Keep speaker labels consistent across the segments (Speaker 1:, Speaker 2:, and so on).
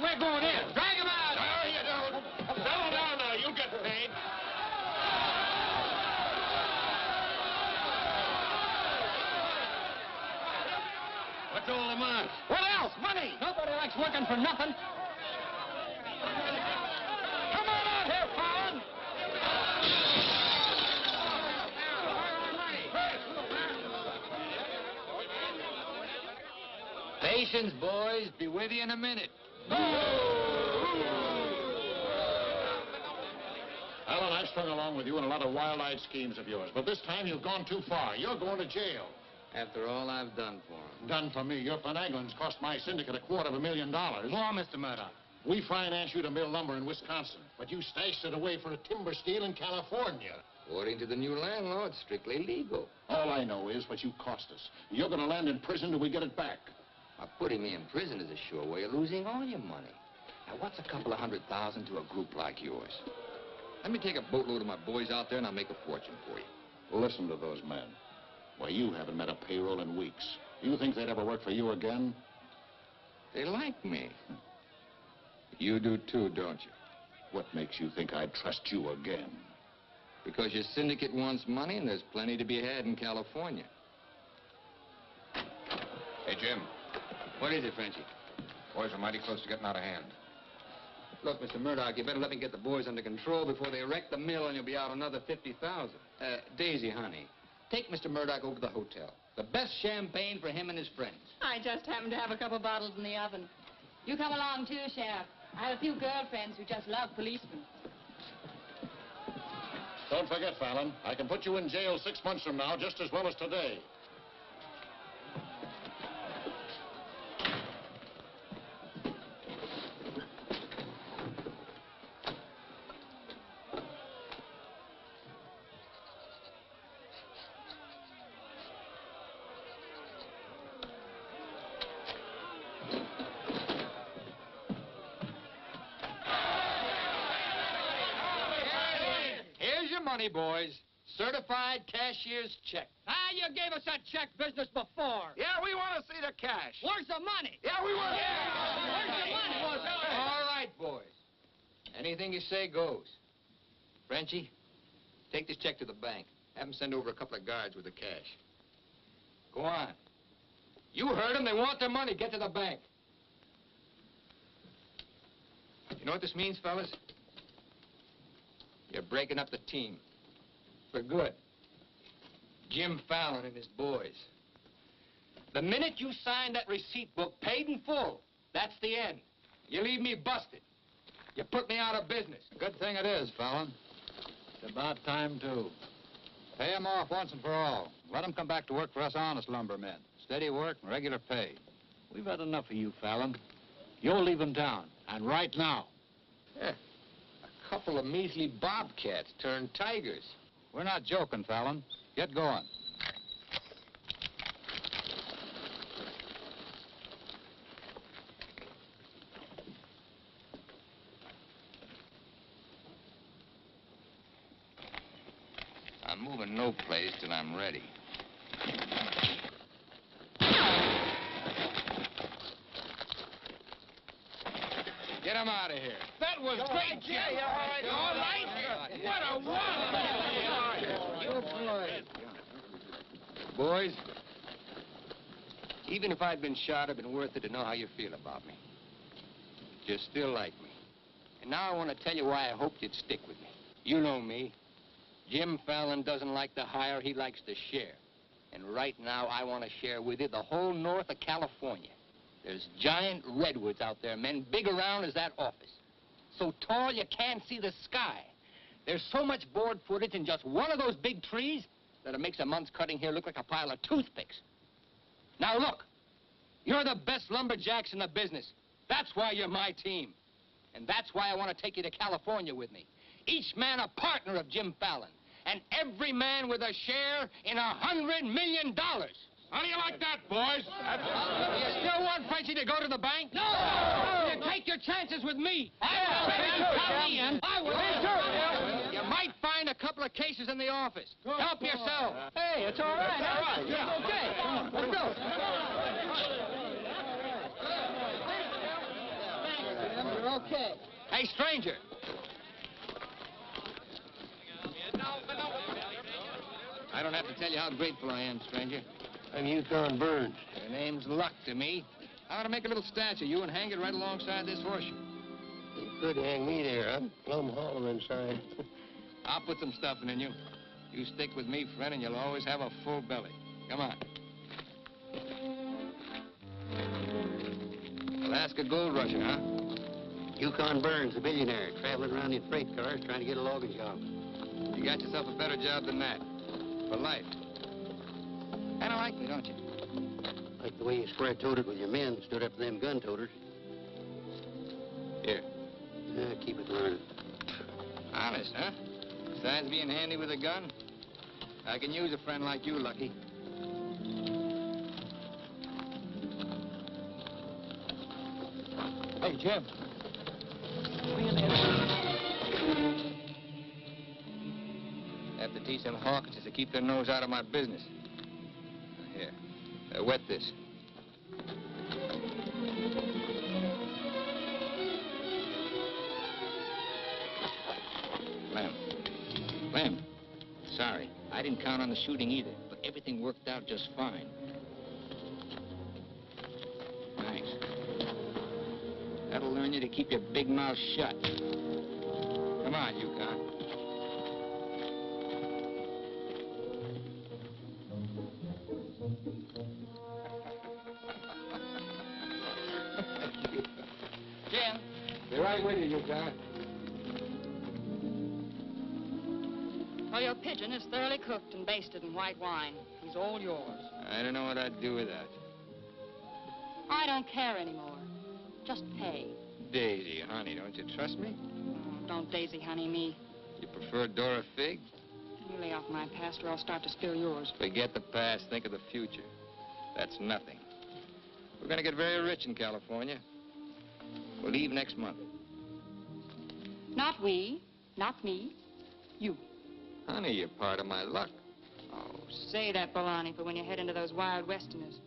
Speaker 1: we're going in. Drag him out.
Speaker 2: No, you don't. Settle down now. You'll get paid. What's all the matter?
Speaker 1: What else? Money. Nobody likes working for nothing. Come on out here, Fallon.
Speaker 3: Patience, boys. Be with you in a minute.
Speaker 2: Alan, I've strung along with you in a lot of wild-eyed schemes of yours, but this time you've gone too far. You're going to jail.
Speaker 3: After all I've done for him.
Speaker 2: Done for me. Your finagling's cost my syndicate $250,000.
Speaker 1: Go on, Mr. Murdoch.
Speaker 2: We financed you to mill lumber in Wisconsin, but you stashed it away for a timber steal in California.
Speaker 3: According to the new land law, it's strictly legal.
Speaker 2: All I know is what you cost us. You're going to land in prison till we get it back.
Speaker 3: Now, putting me in prison is a sure way of losing all your money. Now, what's a couple of $100,000 to a group like yours? Let me take a boatload of my boys out there and I'll make a fortune for you.
Speaker 2: Listen to those men. Why, you haven't met a payroll in weeks. You think they'd ever work for you again?
Speaker 3: They like me. You do too, don't you?
Speaker 2: What makes you think I'd trust you again?
Speaker 3: Because your syndicate wants money and there's plenty to be had in California.
Speaker 4: Hey, Jim.
Speaker 3: What is it, Frenchy?
Speaker 4: Boys are mighty close to getting out of hand.
Speaker 3: Look, Mr. Murdoch, you better let me get the boys under control before they wreck the mill and you'll be out another $50,000. Daisy, honey, take Mr. Murdoch over to the hotel. The best champagne for him and his friends.
Speaker 5: I just happen to have a couple bottles in the oven.
Speaker 6: You come along too, Sheriff. I have a few girlfriends who just love policemen.
Speaker 2: Don't forget, Fallon, I can put you in jail 6 months from now just as well as today.
Speaker 3: Money, boys. Certified cashier's check.
Speaker 1: You gave us that check business before.
Speaker 4: Yeah, we want to see the cash.
Speaker 1: Where's the money?
Speaker 4: Yeah, we want
Speaker 1: Where's the money?
Speaker 3: All right, boys. Anything you say goes. Frenchy, take this check to the bank. Have them send over a couple of guards with the cash. Go on. You heard them. They want their money. Get to the bank. You know what this means, fellas? You're breaking up the team. For good. Jim Fallon and his boys. The minute you sign that receipt book, paid in full, that's the end. You leave me busted. You put me out of business.
Speaker 7: Good thing it is, Fallon. It's about time, too. Pay 'em off once and for all. Let 'em come back to work for us honest lumbermen. Steady work and regular pay. We've had enough of you, Fallon. You're leaving town, and right now.
Speaker 3: Yeah. A couple of measly bobcats turned tigers.
Speaker 7: We're not joking, Fallon. Get going.
Speaker 3: I'm moving no place till I'm ready. Get him out of here.
Speaker 1: That was great, Jim. All right. What a
Speaker 3: Boys, even if I'd been shot, it'd been worth it to know how you feel about me. You still like me. And now I want to tell you why I hoped you'd stick with me. You know me. Jim Fallon doesn't like to hire, he likes to share. And right now, I want to share with you the whole north of California. There's giant redwoods out there, men, big around as that office. So tall you can't see the sky. There's so much board footage in just one of those big trees that it makes a month's cutting here look like a pile of toothpicks. Now look, you're the best lumberjacks in the business. That's why you're my team. And that's why I want to take you to California with me. Each man a partner of Jim Fallon. And every man with a share in $100 million.
Speaker 2: How do you like that, boys?
Speaker 3: You still want Frenchy to go to the bank?
Speaker 1: No! You take your chances with me.
Speaker 3: I will. You might find a couple of cases in the office. Help yourself.
Speaker 1: Hey, it's all right. All right.
Speaker 3: Yeah.
Speaker 1: Okay. Let's go.
Speaker 5: Okay.
Speaker 3: Hey, stranger. I don't have to tell you how grateful I am, stranger.
Speaker 8: I'm Yukon Burns.
Speaker 3: Your name's luck to me. I ought to make a little statue of you and hang it right alongside this horseshoe.
Speaker 8: You could hang me there. I'm plumb hollow inside.
Speaker 3: I'll put some stuffing in you. You stick with me, friend, and you'll always have a full belly. Come on. Alaska gold rusher, huh?
Speaker 8: Yukon Burns, the billionaire, traveling around in freight cars trying to get a logging job.
Speaker 3: You got yourself a better job than that. For life. Kinda like me, don't you?
Speaker 8: Like the way you square-toed it with your men, stood up to them gun-toters.
Speaker 3: Here.
Speaker 8: Keep it learning.
Speaker 3: Honest, huh? Besides being handy with a gun, I can use a friend like you, Lucky.
Speaker 7: Hey, Jim.
Speaker 3: Have to teach them Hawkinses to keep their nose out of my business. Here. Wet this. Lem. Sorry. I didn't count on the shooting either, but everything worked out just fine. Thanks. That'll learn you to keep your big mouth shut. Come on, Yukon.
Speaker 5: Jim.
Speaker 3: Be right with you, Yukon.
Speaker 5: Well, your pigeon is thoroughly cooked and basted in white wine. He's all yours.
Speaker 3: I don't know what I'd do with that.
Speaker 5: I don't care anymore. Just pay.
Speaker 3: Daisy, honey, don't you trust me?
Speaker 5: Oh, don't daisy honey me.
Speaker 3: You prefer Dora Fig?
Speaker 5: You lay off my past or I'll start to spill yours.
Speaker 3: Forget the past, think of the future. That's nothing. We're gonna get very rich in California. We'll leave next month.
Speaker 5: Not we, not me, you.
Speaker 3: Honey, you're part of my luck.
Speaker 5: Oh, say that baloney for when you head into those wild westerners.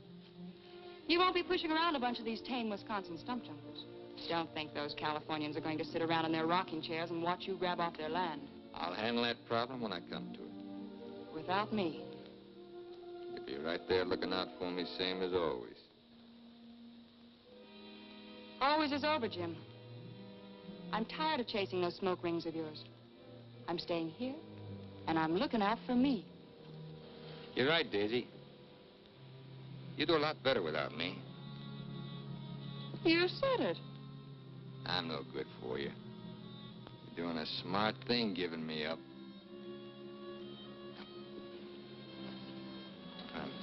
Speaker 5: You won't be pushing around a bunch of these tame Wisconsin stump jumpers. Don't think those Californians are going to sit around in their rocking chairs and watch you grab off their land.
Speaker 3: I'll handle that problem when I come to it.
Speaker 5: Without me.
Speaker 3: You'll be right there looking out for me, same as always.
Speaker 5: Always is over, Jim. I'm tired of chasing those smoke rings of yours. I'm staying here, and I'm looking out for me.
Speaker 3: You're right, Daisy. You do a lot better without me.
Speaker 5: You said it.
Speaker 3: I'm no good for you. You're doing a smart thing giving me up.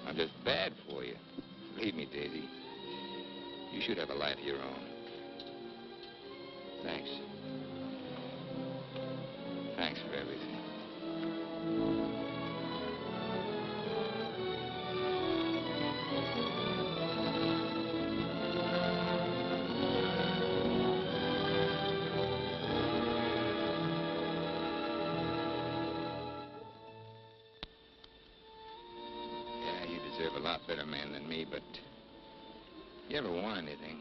Speaker 3: I'm just bad for you. Believe me, Daisy. You should have a life of your own. Thanks. Thanks for everything. Yeah, you deserve a lot better man than me, but if you ever want anything,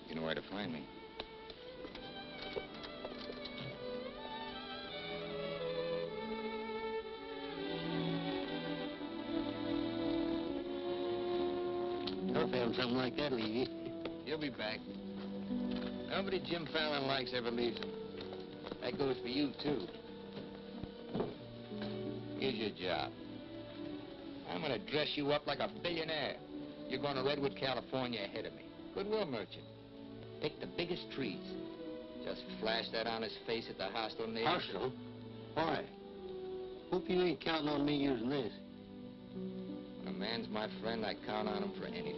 Speaker 3: you know where to find me.
Speaker 8: I found something like that, Levy.
Speaker 3: He'll be back. Nobody Jim Fallon likes ever leaves him. That goes for you, too. Here's your job. I'm gonna dress you up like a billionaire. You're going to Redwood, California ahead of me. Goodwill merchant. Pick the biggest trees. Just flash that on his face at the hostile neighbors.
Speaker 8: Hostile? Why? Hope you ain't counting on me using this.
Speaker 3: When a man's my friend, I count on him for anything.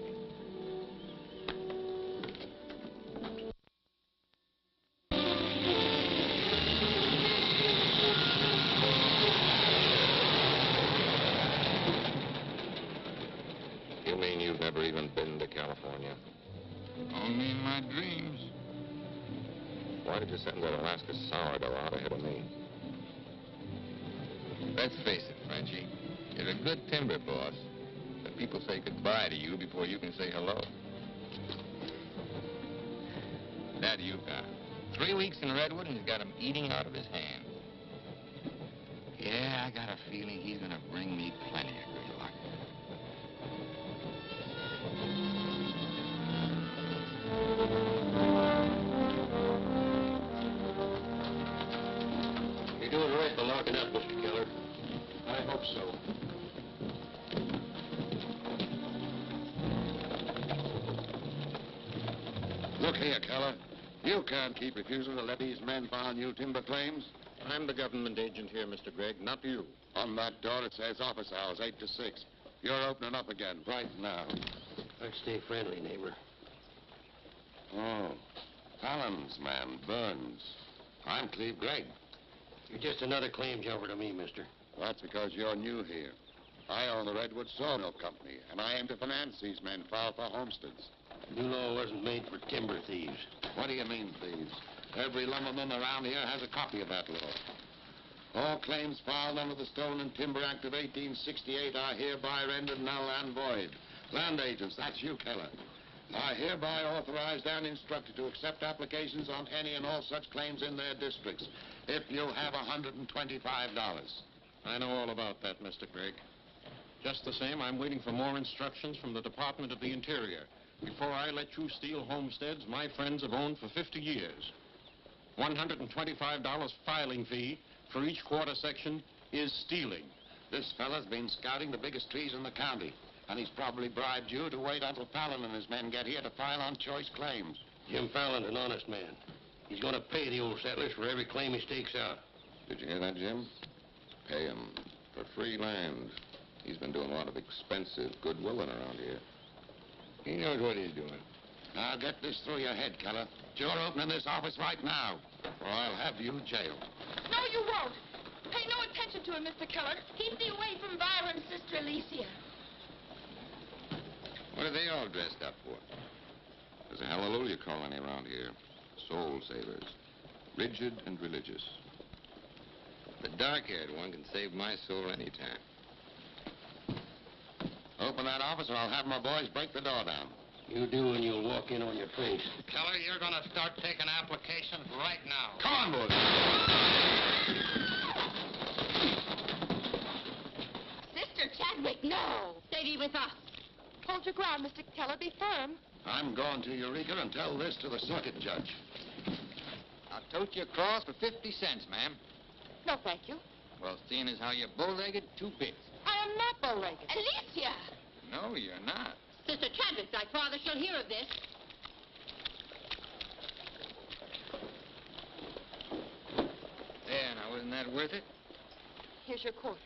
Speaker 4: You mean you've never even been to California?
Speaker 3: Only in my dreams.
Speaker 4: Why did you send that Alaska sourdough out ahead of me?
Speaker 3: Let's face it, Frenchy. You're a good timber boss. But people say goodbye to you before you can say hello. That Yukon. 3 weeks in Redwood, and he's got him eating out of his hand. Yeah, I got a feeling he's gonna bring me plenty of good luck.
Speaker 8: You're doing right by locking up, Mr. Keller.
Speaker 2: I hope so. Look here, Keller. You can't keep refusing to let these men file new timber claims. I'm the government agent here, Mr. Gregg, not you. On that door it says office hours, 8 to 6. You're opening up again right now.
Speaker 8: Let's stay friendly, neighbor.
Speaker 2: Oh, Fallon's man, Burns. I'm Cleve Gregg.
Speaker 8: You're just another claim jumper to me, mister.
Speaker 2: That's because you're new here. I own the Redwood Sawmill Company, and I aim to finance these men filed for homesteads.
Speaker 8: New law wasn't made for timber thieves.
Speaker 2: What do you mean, thieves? Every lumberman around here has a copy of that law. All claims filed under the Stone and Timber Act of 1868 are hereby rendered null and void. Land agents, that's you, Keller, are hereby authorized and instructed to accept applications on any and all such claims in their districts, if you have $125. I know all about that, Mr. Gregg. Just the same, I'm waiting for more instructions from the Department of the Interior. Before I let you steal homesteads my friends have owned for 50 years. $125 filing fee for each quarter section is stealing. This fella's been scouting the biggest trees in the county, and he's probably bribed you to wait until Fallon and his men get here to file on choice claims.
Speaker 8: Jim Fallon's an honest man. He's going to pay the old settlers for every claim he stakes out.
Speaker 4: Did you hear that, Jim? Pay him for free land. He's been doing a lot of expensive goodwilling around here.
Speaker 3: He knows what he's doing.
Speaker 2: Now get this through your head, Keller. You're opening this office right now, or I'll have you jailed.
Speaker 6: No, you won't. Pay no attention to him, Mr. Keller. Keep thee away from Byron's sister, Alicia.
Speaker 3: What are they all dressed up for?
Speaker 4: There's a hallelujah colony around here. Soul savers. Rigid and religious.
Speaker 3: The dark-haired one can save my soul anytime.
Speaker 2: Open that office or I'll have my boys break the door down.
Speaker 8: You do and you'll walk in on your face.
Speaker 2: Keller, you're going to start taking applications right now. Come on, boys.
Speaker 6: Sister Chadwick, no. Stay thee with us.
Speaker 5: Hold your ground, Mr. Keller. Be firm.
Speaker 2: I'm going to Eureka and tell this to the circuit judge.
Speaker 3: I'll tote you across for 50 cents, ma'am.
Speaker 5: No, thank you.
Speaker 3: Well, seeing as how you're bow-legged, 2 bits.
Speaker 5: I am not bow-legged.
Speaker 6: Alicia!
Speaker 3: No, you're not.
Speaker 6: Sister Chadwick, thy father shall hear of this.
Speaker 3: There, now, wasn't that worth it?
Speaker 5: Here's your court.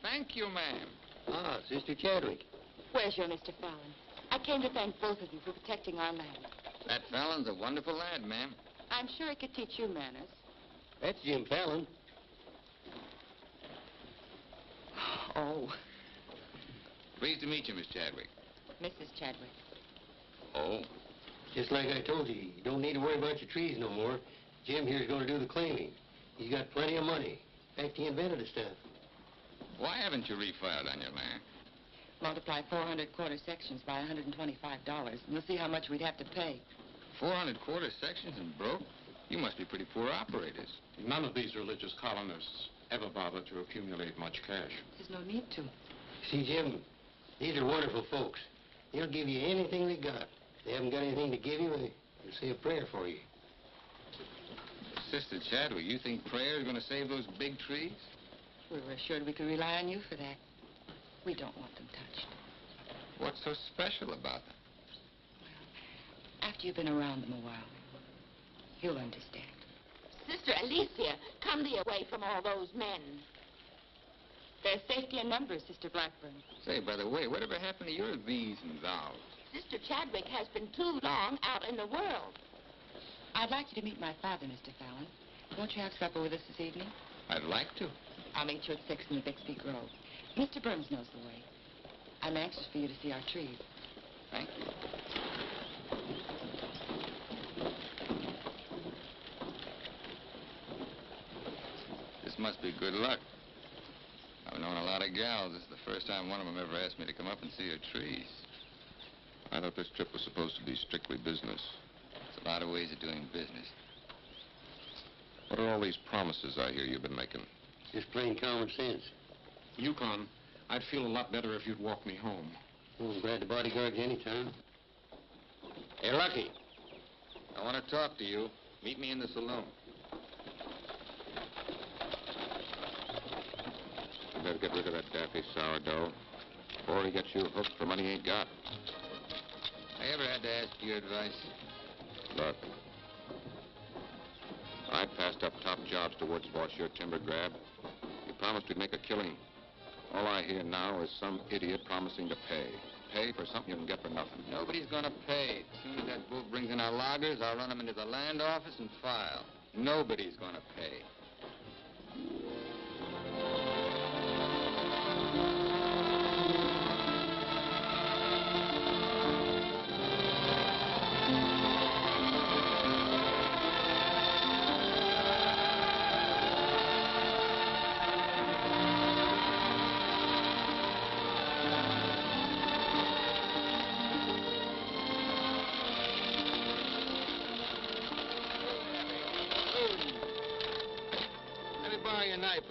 Speaker 3: Thank you, ma'am.
Speaker 8: Ah, Sister Chadwick.
Speaker 5: Where's your Mr. Fallon? I came to thank both of you for protecting our land.
Speaker 3: That Fallon's a wonderful lad, ma'am.
Speaker 5: I'm sure he could teach you manners.
Speaker 8: That's Jim Fallon.
Speaker 5: Oh,
Speaker 3: Pleased to meet you, Miss Chadwick.
Speaker 5: Mrs. Chadwick.
Speaker 3: Oh?
Speaker 8: Just like I told you, you don't need to worry about your trees no more. Jim here's going to do the claiming. He's got plenty of money. In fact, he invented the stuff.
Speaker 3: Why haven't you refiled on your land?
Speaker 5: Multiply 400 quarter sections by $125, and you'll see how much we'd have to pay.
Speaker 3: 400 quarter sections and broke? You must be pretty poor operators.
Speaker 2: None of these religious colonists ever bother to accumulate much cash.
Speaker 5: There's no need to.
Speaker 8: See, Jim, these are wonderful folks. They'll give you anything they got. If they haven't got anything to give you, they'll say a prayer for you.
Speaker 3: Sister Chadwick, you think prayer is going to save those big trees?
Speaker 5: We were assured we could rely on you for that. We don't want them touched.
Speaker 3: What's so special about them?
Speaker 5: After you've been around them a while, you'll understand.
Speaker 6: Sister Alicia, come thee away from all those men.
Speaker 5: There's safety in numbers, Sister Blackburn.
Speaker 3: Say, by the way, whatever happened to your these and thous?
Speaker 6: Sister Chadwick has been too long out in the world.
Speaker 5: I'd like you to meet my father, Mr. Fallon. Won't you have supper with us this evening?
Speaker 3: I'd like to.
Speaker 5: I'll meet you at 6 in the Bixby Grove. Mr. Burns knows the way. I'm anxious for you to see our trees.
Speaker 3: Thank you. This must be good luck. I've known a lot of gals. This is the first time one of them ever asked me to come up and see her trees.
Speaker 4: I thought this trip was supposed to be strictly business.
Speaker 3: It's a A lot of ways of doing business.
Speaker 4: What are all these promises I hear you've been making?
Speaker 8: Just plain common sense.
Speaker 9: Yukon, I'd feel a lot better if you'd walk me home.
Speaker 8: Oh, I'm glad to bodyguard you anytime.
Speaker 3: Hey, Lucky. I want to talk to you. Meet me in the saloon.
Speaker 4: You better get rid of that daffy sourdough before he gets you hooked for money he ain't got.
Speaker 3: I ever had to ask your advice?
Speaker 4: Look, I passed up top jobs to Woods boss your timber grab. You promised we'd make a killing. All I hear now is some idiot promising to pay. Pay for something you can get for nothing.
Speaker 3: Nobody's gonna pay. As soon as that bull brings in our loggers, I'll run them into the land office and file. Nobody's gonna pay.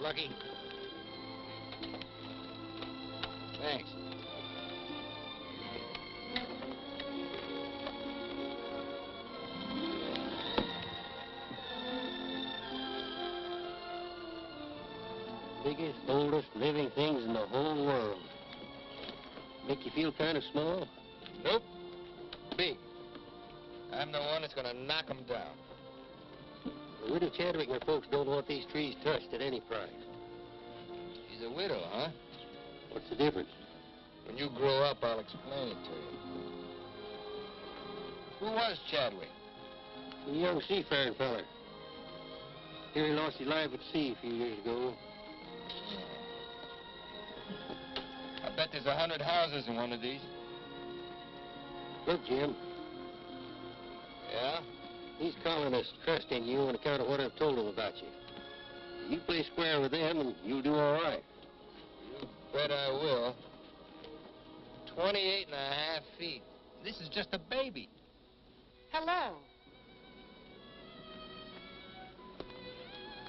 Speaker 3: Lucky. Thanks.
Speaker 8: Biggest, oldest living things in the whole world. Make you feel kind of small?
Speaker 3: Nope. Big. I'm the one that's gonna knock them down.
Speaker 8: The widow Chadwick and her folks don't want these trees touched at any price.
Speaker 3: She's a widow, huh?
Speaker 8: What's the difference?
Speaker 3: When you grow up, I'll explain it to you. Who was Chadwick?
Speaker 8: A young seafaring feller. Here he lost his life at sea a few years ago.
Speaker 3: I bet there's 100 houses in one of these.
Speaker 8: Look, Jim.
Speaker 3: Yeah?
Speaker 8: These colonists trust in you on account of what I've told them about you. You play square with them, and you'll do all right.
Speaker 3: You bet I will. 28 and a half feet. This is just a baby.
Speaker 5: Hello.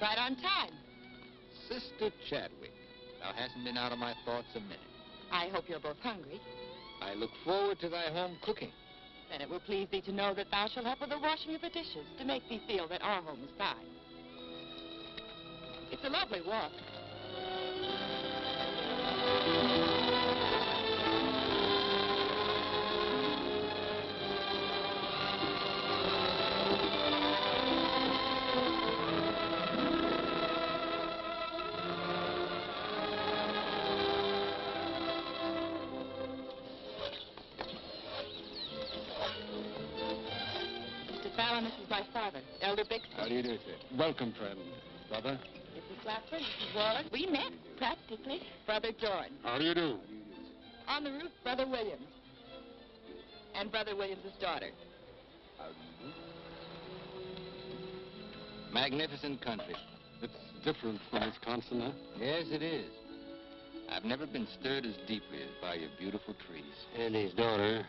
Speaker 5: Right on time.
Speaker 3: Sister Chadwick. Thou hasn't been out of my thoughts a minute.
Speaker 5: I hope you're both hungry.
Speaker 3: I look forward to thy home cooking.
Speaker 5: Then it will please thee to know that thou shalt help with the washing of the dishes to make thee feel that our home is thine. It's a lovely walk. Fallon, this is my father, Elder Bixby.
Speaker 9: How do you do, sir? Welcome, friend. Brother?
Speaker 5: Mrs. Clapper, Mrs. Waller. We met, practically. Brother George.
Speaker 9: How do you do?
Speaker 5: On the roof, Brother Williams. And Brother Williams' daughter.
Speaker 3: Magnificent country.
Speaker 9: It's different from Wisconsin, huh?
Speaker 3: Yes, it is. I've never been stirred as deeply as by your beautiful trees.
Speaker 8: And his daughter.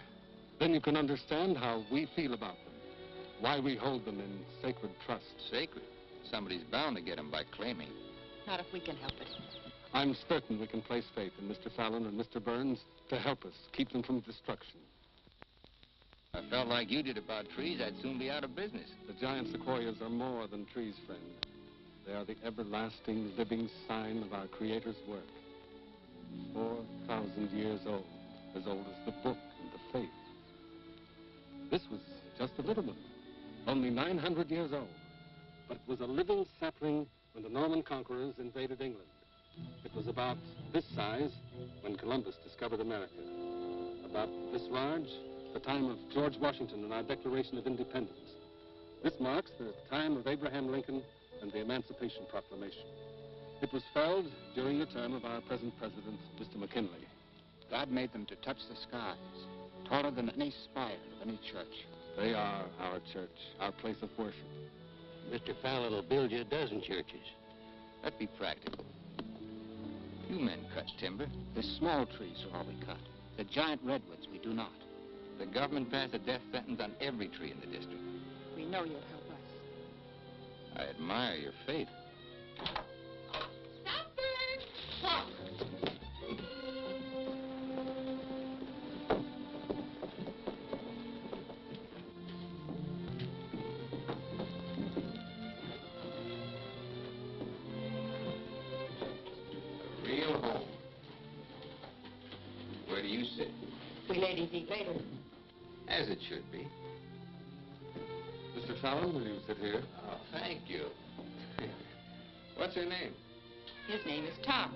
Speaker 9: Then you can understand how we feel about them. Why we hold them in sacred trust.
Speaker 3: Sacred? Somebody's bound to get them by claiming.
Speaker 5: Not if we can help it.
Speaker 9: I'm certain we can place faith in Mr. Fallon and Mr. Burns to help us keep them from destruction.
Speaker 3: I felt like you did about trees, I'd soon be out of business.
Speaker 9: The giant sequoias are more than trees, friend. They are the everlasting, living sign of our Creator's work. 4,000 years old as the book and the faith. This was just a little one. Only 900 years old, but it was a living sapling when the Norman conquerors invaded England. It was about this size when Columbus discovered America. About this large, the time of George Washington and our Declaration of Independence. This marks the time of Abraham Lincoln and the Emancipation Proclamation. It was felled during the term of our present president, Mr. McKinley.
Speaker 10: God made them to touch the skies, taller than any spire of any church.
Speaker 9: They are our church, our place of worship.
Speaker 8: Mr. Fallon will build you a dozen churches.
Speaker 3: That'd be practical. You men cut timber.
Speaker 10: The small trees are all we cut. The giant redwoods we do not.
Speaker 3: The government passed a death sentence on every tree in the district.
Speaker 5: we know you'll help us.
Speaker 3: I admire your faith.
Speaker 6: Supper!
Speaker 3: A real home. Where do you sit?
Speaker 6: We ladies eat later.
Speaker 3: As it should be.
Speaker 9: Mr. Fallon, will you sit here?
Speaker 3: Oh, thank you. What's her name?
Speaker 5: His name is Tom.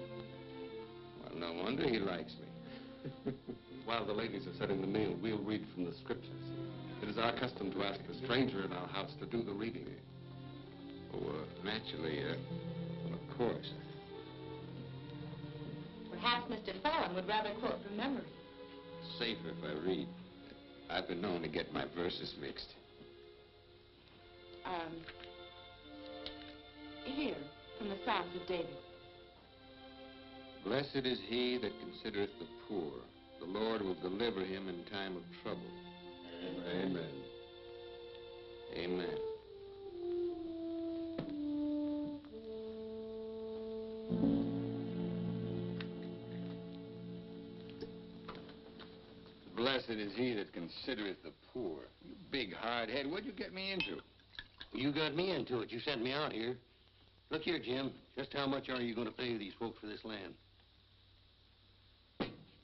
Speaker 3: Well, no wonder he likes me.
Speaker 9: While the ladies are setting the meal, we'll read from the scriptures. It is our custom to ask a stranger in our house to do the reading.
Speaker 3: Oh, naturally, well, of course.
Speaker 6: Perhaps Mr. Fallon would rather quote from memory.
Speaker 3: Safer if I read. I've been known to get my verses mixed.
Speaker 5: Here, from the Psalms of David.
Speaker 3: Blessed is he that considereth the poor. The Lord will deliver him in time of trouble.
Speaker 9: Amen.
Speaker 3: Amen. Blessed is he that considereth the poor. You big hard head, what'd you get me into?
Speaker 8: You got me into it. You sent me out here. Look here, Jim. Just how much are you going to pay these folks for this land?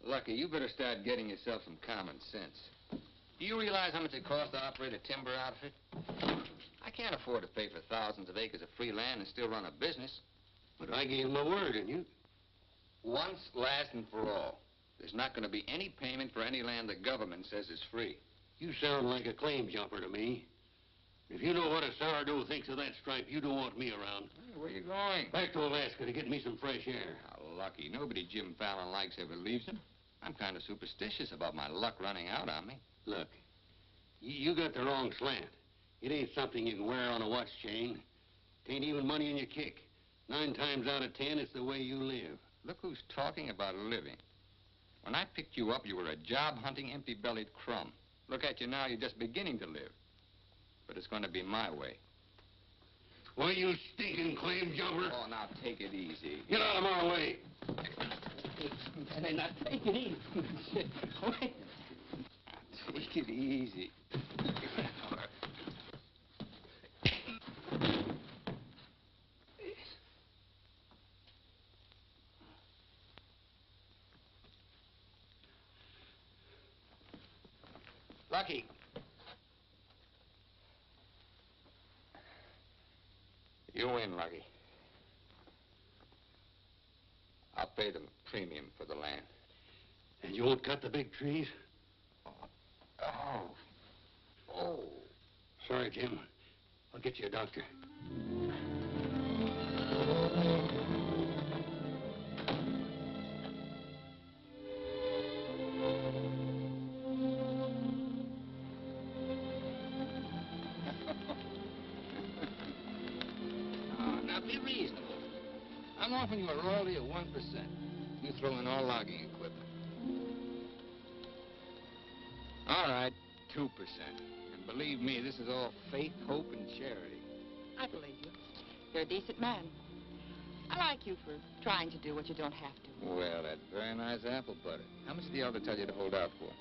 Speaker 3: Lucky, you better start getting yourself some common sense. Do you realize how much it costs to operate a timber outfit? I can't afford to pay for thousands of acres of free land and still run a business.
Speaker 8: But I gave my word, and you...
Speaker 3: Once, last, and for all. There's not going to be any payment for any land the government says is free.
Speaker 8: You sound like a claim jumper to me. If you know what a sourdough thinks of that stripe, you don't want me around.
Speaker 3: Hey, where you going?
Speaker 8: Back to Alaska to get me some fresh air.
Speaker 3: How lucky. Nobody Jim Fallon likes ever leaves him. I'm kind of superstitious about my luck running out on me.
Speaker 8: Look, you got the wrong slant. It ain't something you can wear on a watch chain. It ain't even money in your kick. 9 times out of 10, it's the way you live.
Speaker 3: Look who's talking about living. When I picked you up, you were a job-hunting, empty-bellied crumb. Look at you now, you're just beginning to live. But it's going to be my way.
Speaker 8: Why, you stinking claim jumper?
Speaker 3: Oh, now take it easy.
Speaker 8: Get out of my way.
Speaker 3: And now take it easy. Wait. Take it easy. Lucky. You win, Lucky. I'll pay the premium for the land.
Speaker 8: And you won't cut the big trees?
Speaker 3: Oh.
Speaker 8: Sorry, Jim. I'll get you a doctor.
Speaker 3: Now, be reasonable. I'm offering you a royalty of 1%. You throw in all logging equipment. All right, 2%. And believe me, this is all faith, hope, and charity.
Speaker 5: I believe you. You're a decent man. I like you for trying to do what you don't have to.
Speaker 3: Well, that's very nice apple butter. How much did the elder tell you to hold out for?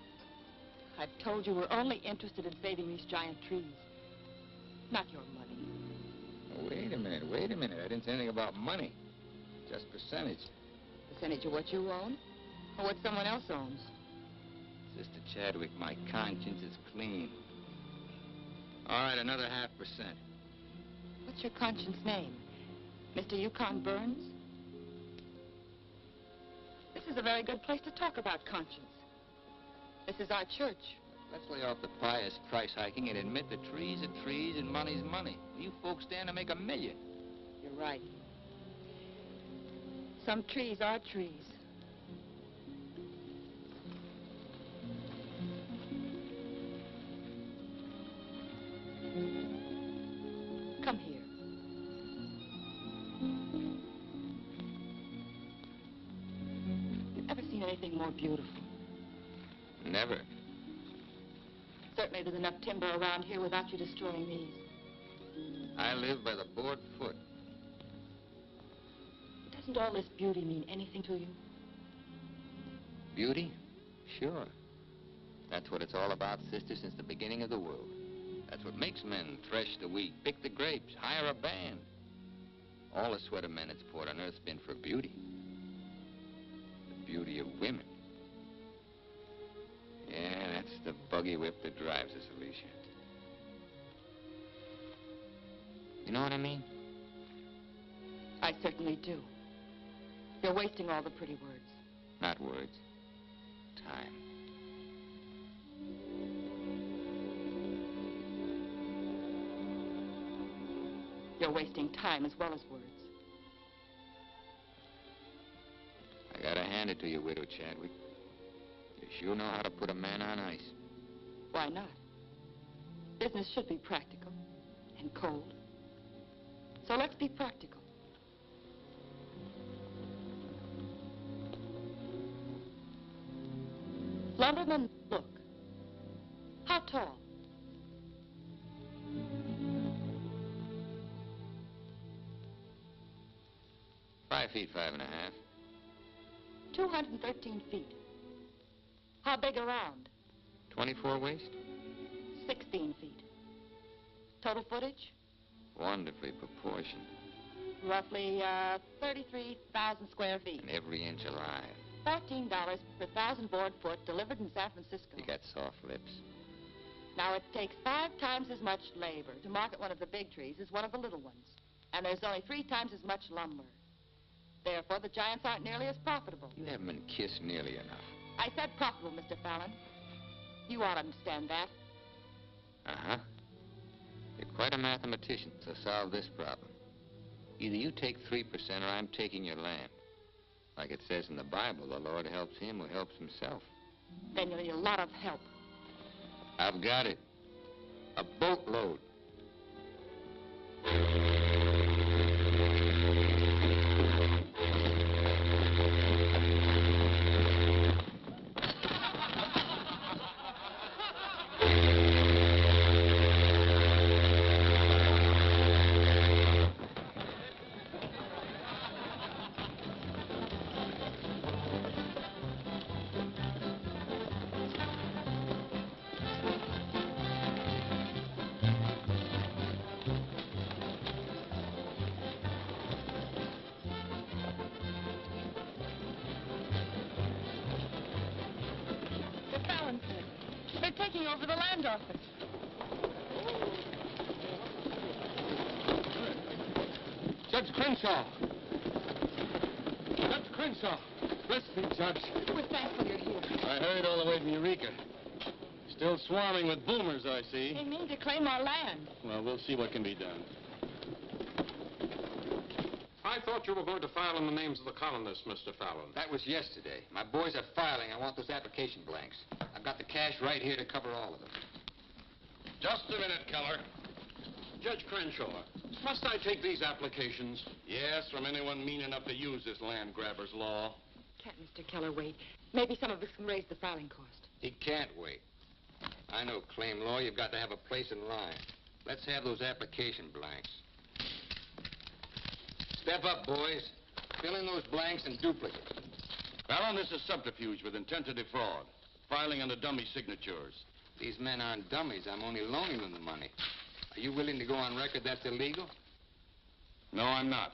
Speaker 5: I've told you we're only interested in saving these giant trees. Not your money.
Speaker 3: Oh, wait a minute. I didn't say anything about money. Just percentage.
Speaker 5: Percentage of what you own? Or what someone else owns?
Speaker 3: Sister Chadwick, my conscience is clean. All right, another 0.5%.
Speaker 5: What's your conscience name? Mr. Yukon Burns? This is a very good place to talk about conscience. This is our church.
Speaker 3: Let's lay off the pious price hiking and admit that trees are trees and money's money. You folks stand to make $1 million.
Speaker 5: You're right. Some trees are trees. Come here. You've ever seen anything more beautiful?
Speaker 3: Never.
Speaker 6: Certainly there's enough timber around here without you destroying these.
Speaker 3: I live by the board foot.
Speaker 6: Doesn't all this beauty mean anything to you?
Speaker 3: Beauty? Sure. That's what it's all about, sister, since the beginning of the world. That's what makes men thresh the wheat, pick the grapes, hire a band. All the sweat of men that's poured on earth's been for beauty. The beauty of women. Yeah, that's the buggy whip that drives us, Alicia. You know what I mean?
Speaker 6: I certainly do. You're wasting all the pretty words.
Speaker 3: Not words. Time.
Speaker 6: You're wasting time as well as words.
Speaker 3: I gotta hand it to you, Widow Chadwick. You sure know how to put a man on ice.
Speaker 6: Why not? Business should be practical and cold. So let's be practical. Lumberman, look. How tall?
Speaker 3: $5 feet, 5.5.
Speaker 6: 213 feet. How big around?
Speaker 3: 24 waist?
Speaker 6: 16 feet. Total footage?
Speaker 3: Wonderfully proportioned.
Speaker 6: Roughly 33,000 square feet.
Speaker 3: And every inch alive.
Speaker 6: $14 per 1,000 board foot delivered in San Francisco.
Speaker 3: You got soft lips.
Speaker 6: Now, it takes 5 times as much labor to market one of the big trees as one of the little ones. And there's only 3 times as much lumber. Therefore, the giants aren't nearly as profitable.
Speaker 3: You haven't been kissed nearly enough.
Speaker 6: I said profitable, Mr. Fallon. You ought to understand that.
Speaker 3: Uh-huh. You're quite a mathematician, so solve this problem. Either you take 3% or I'm taking your land. Like it says in the Bible, the Lord helps him who helps himself.
Speaker 6: Then you'll need a lot of help.
Speaker 3: I've got it. A boatload.
Speaker 6: They're taking over the land office.
Speaker 9: Judge Crenshaw! Judge Crenshaw! Bless me, Judge.
Speaker 6: We're thankful you're here.
Speaker 8: I hurried all the way from Eureka. Still swarming with boomers, I see.
Speaker 6: They mean to claim our land.
Speaker 8: Well, we'll see what can be done.
Speaker 4: I thought you were going to file in the names of the colonists, Mr. Fallon.
Speaker 3: That was yesterday. My boys are filing. I want those application blanks. I've got the cash right here to cover all of them.
Speaker 2: Just a minute, Keller.
Speaker 4: Judge Crenshaw, must I take these applications?
Speaker 2: Yes, from anyone mean enough to use this land grabber's law.
Speaker 6: Can't Mr. Keller wait? Maybe some of us can raise the filing cost.
Speaker 3: He can't wait. I know claim law. You've got to have a place in line. Let's have those application blanks. Step up, boys. Fill in those blanks and duplicate.
Speaker 2: Fallon, this is subterfuge with intent to defraud. Filing under dummy signatures.
Speaker 3: These men aren't dummies. I'm only loaning them the money. Are you willing to go on record that's illegal?
Speaker 2: No, I'm not.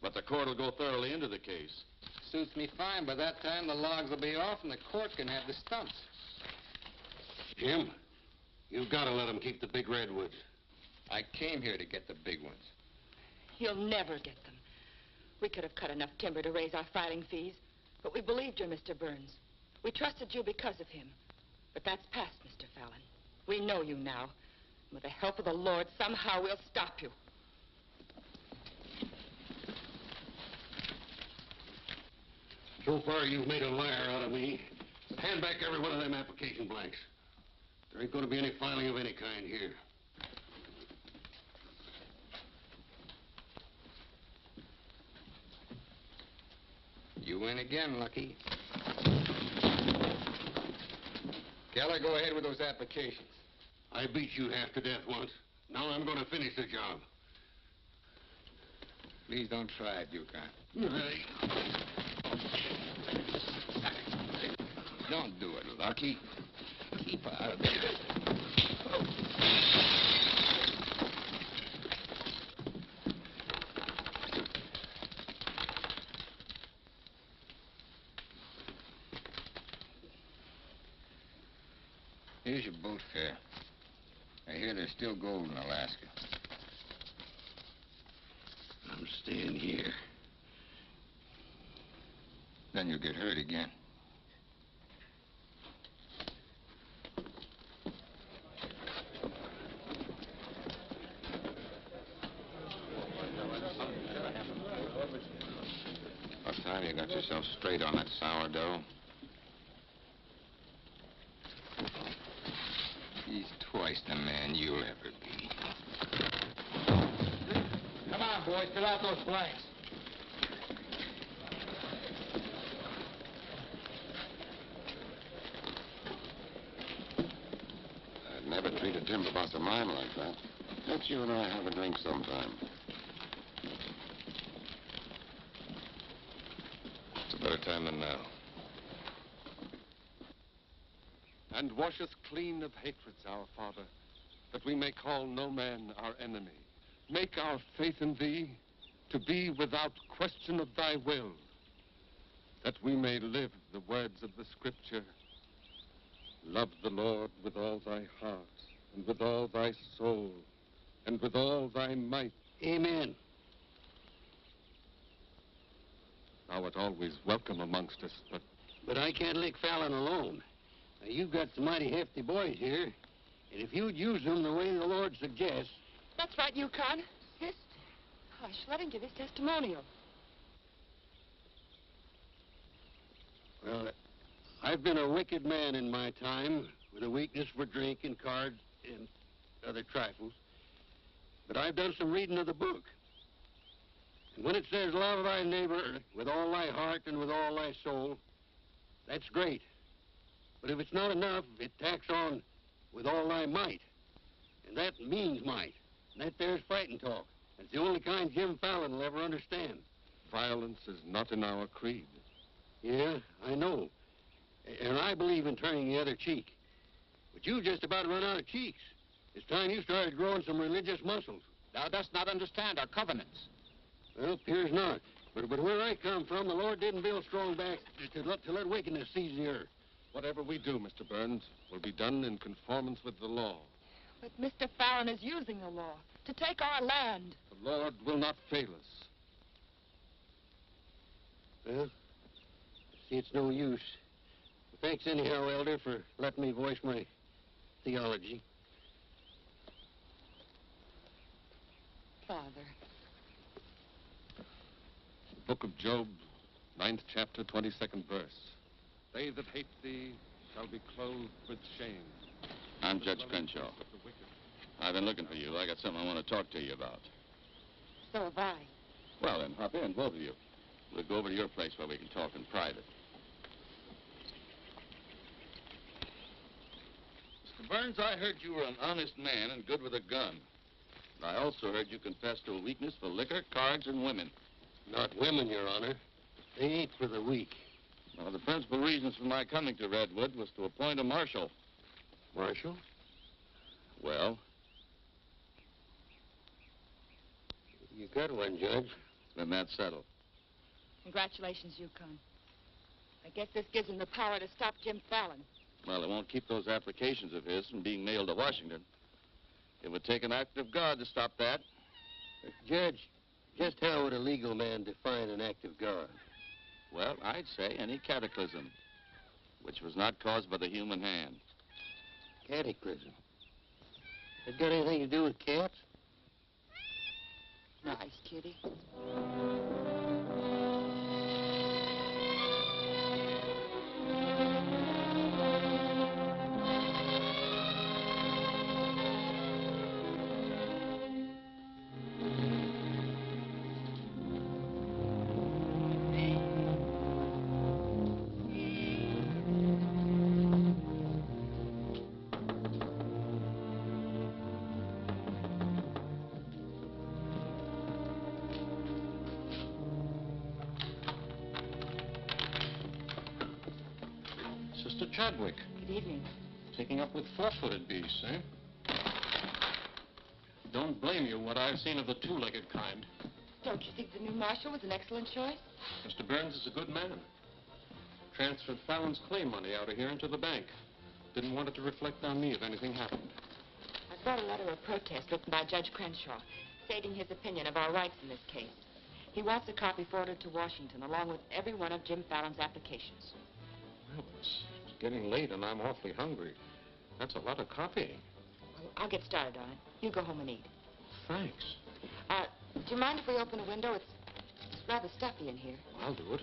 Speaker 2: But the court will go thoroughly into the case.
Speaker 3: Suits me fine. By that time, the logs will be off and the court can have the stumps.
Speaker 8: Jim, you've got to let them keep the big redwoods.
Speaker 3: I came here to get the big ones.
Speaker 6: You'll never get them. We could have cut enough timber to raise our filing fees, but we believed you, Mr. Burns. We trusted you because of him. But that's past, Mr. Fallon. We know you now. With the help of the Lord, somehow we'll stop you.
Speaker 8: So far, you've made a liar out of me. Hand back every one of them application blanks. There ain't going to be any filing of any kind here.
Speaker 3: You win again, Lucky. Keller, go ahead with those applications.
Speaker 8: I beat you half to death once. Now I'm going to finish the job.
Speaker 3: Please don't try it, Yukon. Don't do it, Lucky. Keep out of there. Here's your boat fare. I hear there's still gold in Alaska.
Speaker 8: I'm staying here.
Speaker 3: Then you'll get hurt again.
Speaker 4: What time you got yourself straight on that sourdough?
Speaker 3: He's twice the man you'll ever be.
Speaker 7: Come on, boys, fill out those blanks.
Speaker 4: I'd never treat a timber boss of mine like that. Let you and I have a drink sometime. It's a better time than now.
Speaker 9: And wash us clean of hatreds, our Father, that we may call no man our enemy. Make our faith in thee to be without question of thy will, that we may live the words of the Scripture. Love the Lord with all thy heart, and with all thy soul, and with all thy might.
Speaker 8: Amen.
Speaker 9: Thou art always welcome amongst us,
Speaker 8: But I can't lick Fallon alone. Now, you've got some mighty hefty boys here, and if you'd use them the way the Lord suggests...
Speaker 6: That's right, Yukon. Yes. Hush, let him give his testimonial.
Speaker 8: Well, I've been a wicked man in my time, with a weakness for drink and cards and other trifles. But I've done some reading of the book. And when it says, love thy neighbor with all thy heart and with all thy soul, that's great. But if it's not enough, it tacks on with all thy might. And that means might. And that there's fighting talk. It's the only kind Jim Fallon will ever understand.
Speaker 9: violence is not in our creed.
Speaker 8: Yeah, I know. And I believe in turning the other cheek. But you just about run out of cheeks. It's time you started growing some religious muscles.
Speaker 10: Thou dost not understand our covenants.
Speaker 8: Well, appears not. But where I come from, the Lord didn't build strong backs to let wickedness seize the earth.
Speaker 9: Whatever we do, Mr. Burns, will be done in conformance with the law.
Speaker 6: But Mr. Fallon is using the law to take our land.
Speaker 9: The Lord will not fail us.
Speaker 8: Well, see, it's no use. Thanks anyhow, Elder, for letting me voice my theology.
Speaker 6: Father.
Speaker 9: The book of Job, 9th chapter, 22nd verse. They that hate thee shall be clothed with shame.
Speaker 4: I'm Judge Crenshaw. I've been looking for you. I got something I want to talk to you about.
Speaker 6: So have I.
Speaker 4: Well, then, hop in, both of you. We'll go over to your place where we can talk in private. Mr. Burns, I heard you were an honest man and good with a gun. And I also heard you confess to a weakness for liquor, cards, and women.
Speaker 8: Not women, Your Honor. They ain't for the weak.
Speaker 4: Well, the principal reasons for my coming to Redwood was to appoint a marshal.
Speaker 8: Marshal?
Speaker 4: Well?
Speaker 8: You got one, Judge.
Speaker 4: Then that's settled.
Speaker 6: Congratulations, Yukon. I guess this gives him the power to stop Jim Fallon.
Speaker 4: Well, it won't keep those applications of his from being mailed to Washington. It would take an act of God to stop that.
Speaker 8: Judge, just how would a legal man define an act of God?
Speaker 4: Well, I'd say any cataclysm, which was not caused by the human hand.
Speaker 8: Cataclysm? It got anything to do with cats?
Speaker 6: Nice, kitty.
Speaker 9: Sister Chadwick.
Speaker 5: Good evening.
Speaker 9: Taking up with four-footed beasts, eh? Don't blame you what I've seen of the two-legged kind.
Speaker 6: Don't you think the new marshal was an excellent choice?
Speaker 9: Mr. Burns is a good man. Transferred Fallon's claim money out of here into the bank. Didn't want it to reflect on me if anything happened.
Speaker 6: I've brought a letter of protest written by Judge Crenshaw, stating his opinion of our rights in this case. He wants a copy forwarded to Washington, along with every one of Jim Fallon's applications.
Speaker 9: Well, it's getting late and I'm awfully hungry. That's a lot of copying.
Speaker 6: Well, I'll get started on it. You go home and eat.
Speaker 9: Thanks.
Speaker 6: Do you mind if we open a window? It's rather stuffy in here.
Speaker 9: I'll do it.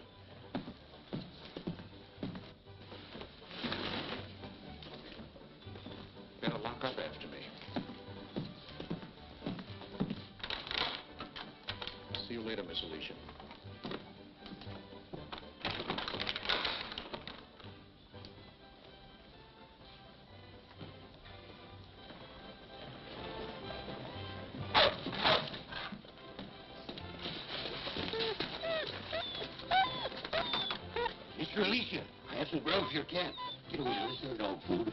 Speaker 9: Better lock up after me. See you later, Miss Alicia.
Speaker 8: Mr. Alicia, I have some grub for your cat. Get away, this is dog food.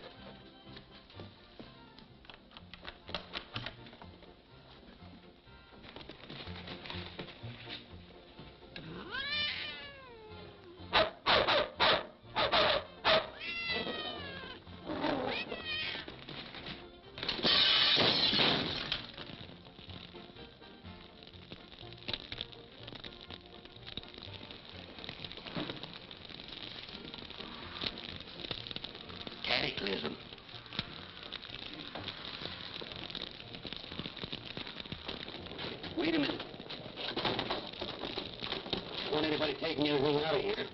Speaker 8: Cataclysm. Wait a minute. Don't want anybody taking anything out of here.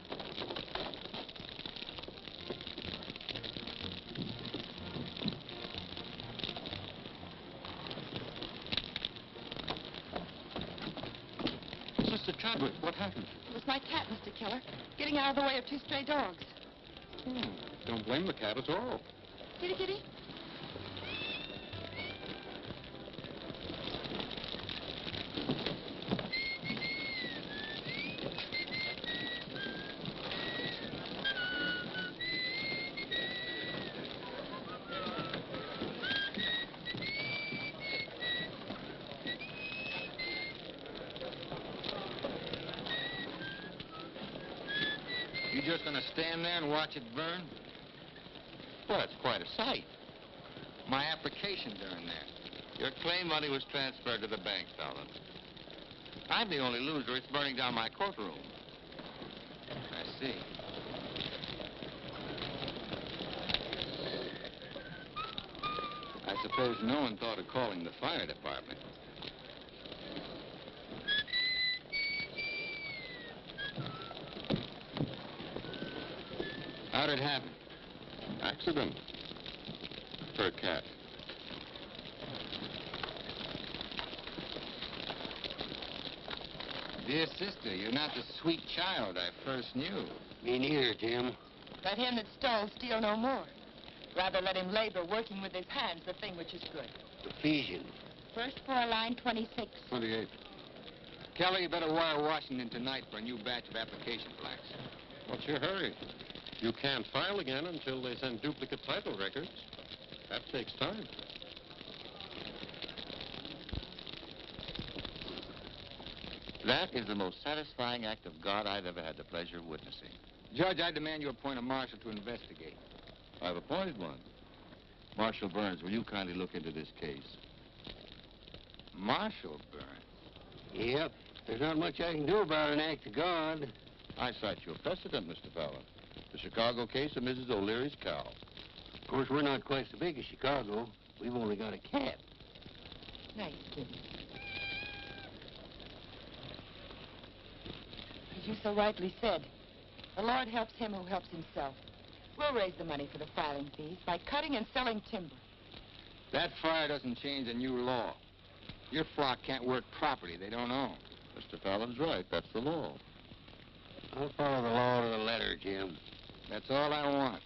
Speaker 9: Sister Chadwick, what happened?
Speaker 6: It was my cat, Mr. Keller, getting out of the way of two stray dogs.
Speaker 9: Don't blame the cat at all.
Speaker 6: Kitty, kitty.
Speaker 3: You just gonna stand there and watch it burn? Well, it's quite a sight. My applications are in there. Your claim money was transferred to the bank, Fallon. I'm the only loser. It's burning down my courtroom. I see. I suppose no one thought of calling the fire department. How'd it happen?
Speaker 4: Accident. For a cat.
Speaker 3: Dear sister, you're not the sweet child I first knew.
Speaker 8: Me neither, Jim.
Speaker 6: Let him that stole steal no more. Rather let him labor, working with his hands, the thing which is good.
Speaker 8: Ephesians.
Speaker 6: First floor, line 26.
Speaker 4: 28.
Speaker 3: Kelly, you better wire Washington tonight for a new batch of application blacks.
Speaker 4: What's your hurry? You can't file again until they send duplicate title records. That takes time.
Speaker 3: That is the most satisfying act of God I've ever had the pleasure of witnessing. Judge, I demand you appoint a marshal to investigate.
Speaker 4: I've appointed one. Marshal Burns, will you kindly look into this case?
Speaker 3: Marshal Burns?
Speaker 8: Yep. There's not much I can do about an act of God.
Speaker 4: I cite your precedent, Mr. Fallon. The Chicago case of Mrs. O'Leary's cow.
Speaker 8: Of course, we're not quite so big as Chicago. We've only got a cat.
Speaker 6: Nice, kid. As you so rightly said, the Lord helps him who helps himself. We'll raise the money for the filing fees by cutting and selling timber.
Speaker 3: That fire doesn't change the new law. Your flock can't work property they don't own.
Speaker 4: Mr. Fallon's right. That's the law.
Speaker 8: I'll follow the law to the letter, Jim.
Speaker 3: That's all I want.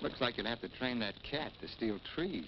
Speaker 3: Looks like you'd have to train that cat to steal trees.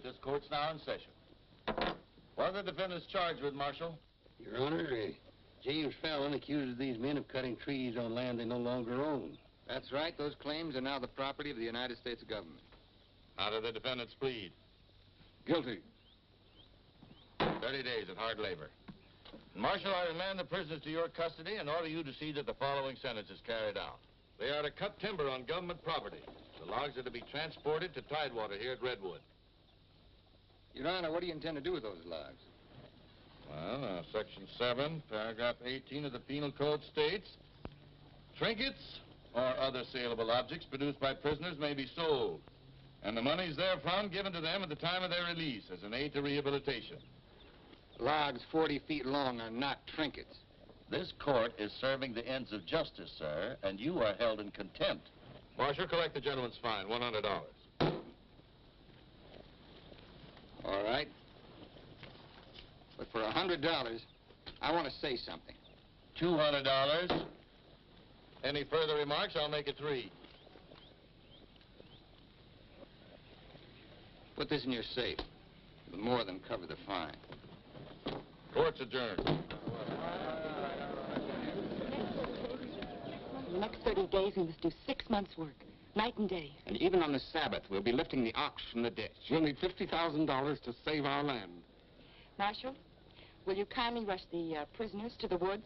Speaker 11: This court's now in session. What are the defendants charged with, Marshal?
Speaker 8: Your Honor, James Fallon accuses these men of cutting trees on land they no longer own.
Speaker 3: That's right. Those claims are now the property of the United States government.
Speaker 11: How do the defendants plead?
Speaker 9: Guilty.
Speaker 11: 30 days of hard labor. Marshal, I remand the prisoners to your custody and order you to see that the following sentence is carried out. They are to cut timber on government property. The logs are to be transported to Tidewater here at Redwood.
Speaker 3: Your Honor, what do you intend to do with those logs?
Speaker 11: Well, Section 7, Paragraph 18 of the Penal Code states, trinkets or other saleable objects produced by prisoners may be sold, and the monies therefrom given to them at the time of their release as an aid to rehabilitation.
Speaker 3: Logs 40 feet long are not trinkets.
Speaker 11: This court is serving the ends of justice, sir, and you are held in contempt. Marshal, collect the gentleman's fine, $100.
Speaker 3: All right. But for $100, I want to say something.
Speaker 11: $200. Any further remarks, I'll make it 3.
Speaker 3: Put this in your safe. It'll more than cover the fine.
Speaker 11: Court's adjourned.
Speaker 6: For the next 30 days, we must do 6 months' work, night and day.
Speaker 10: And even on the Sabbath, we'll be lifting the ox from the ditch.
Speaker 9: You'll need $50,000 to save our land.
Speaker 6: Marshal, will you kindly rush the prisoners to the woods?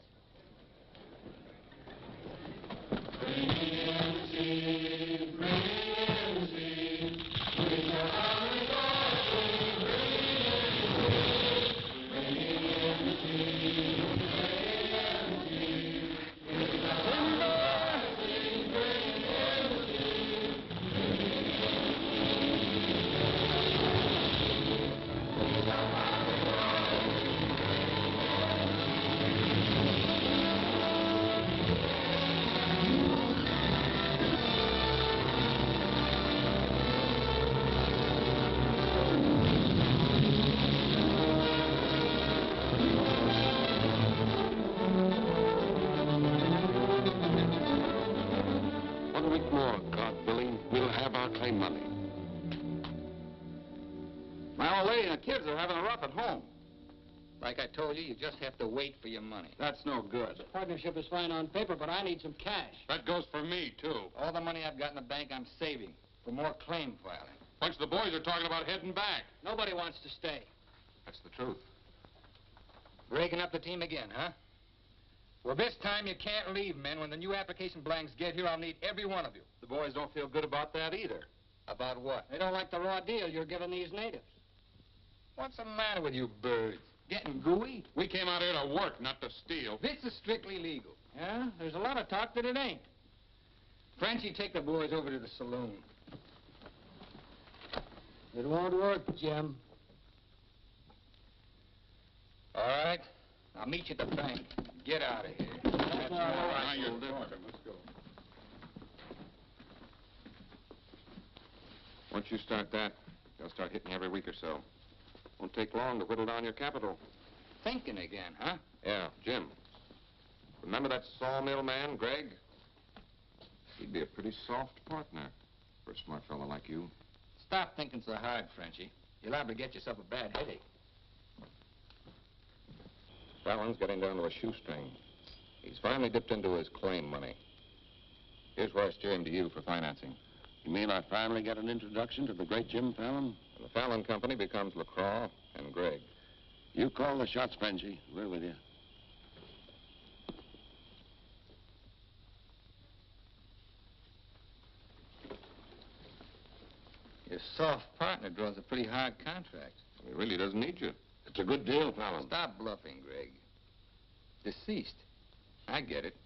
Speaker 10: Kids are having a rough at home.
Speaker 3: Like I told you, you just have to wait for your money.
Speaker 10: That's no good.
Speaker 7: The partnership is fine on paper, but I need some cash.
Speaker 9: That goes for me, too.
Speaker 3: All the money I've got in the bank, I'm saving for more claim filing.
Speaker 9: Bunch of the boys are talking about heading back.
Speaker 7: Nobody wants to stay.
Speaker 9: That's the truth.
Speaker 3: Breaking up the team again, huh? Well, this time you can't leave, men. When the new application blanks get here, I'll need every one of you.
Speaker 9: The boys don't feel good about that either.
Speaker 3: About what?
Speaker 7: They don't like the raw deal you're giving these natives.
Speaker 3: What's the matter with you birds? Getting gooey?
Speaker 9: We came out here to work, not to steal.
Speaker 3: This is strictly legal.
Speaker 7: Yeah? There's a lot of talk that it ain't.
Speaker 3: Frenchy, take the boys over to the saloon.
Speaker 7: It won't work, Jim.
Speaker 3: All right. I'll meet you at the bank. Get out of here.
Speaker 7: That's all right.
Speaker 9: Now you're different. Let's go.
Speaker 4: Once you start that, they'll start hitting you every week or so. Won't take long to whittle down your capital.
Speaker 3: Thinking again, huh?
Speaker 4: Yeah, Jim. Remember that sawmill man, Gregg? He'd be a pretty soft partner for a smart fellow like you.
Speaker 3: Stop thinking so hard, Frenchy. You're liable to get yourself a bad headache.
Speaker 4: Fallon's getting down to a shoestring. He's finally dipped into his claim money. Here's where I steer him to you for financing.
Speaker 2: You mean I finally get an introduction to the great Jim Fallon?
Speaker 4: And the Fallon Company becomes LeCroix and Gregg.
Speaker 2: You call the shots, Frenchy. We're with you.
Speaker 3: Your soft partner draws a pretty hard contract.
Speaker 4: He really doesn't need you.
Speaker 2: It's a good deal, Fallon.
Speaker 3: Stop bluffing, Gregg. Deceased. I get it.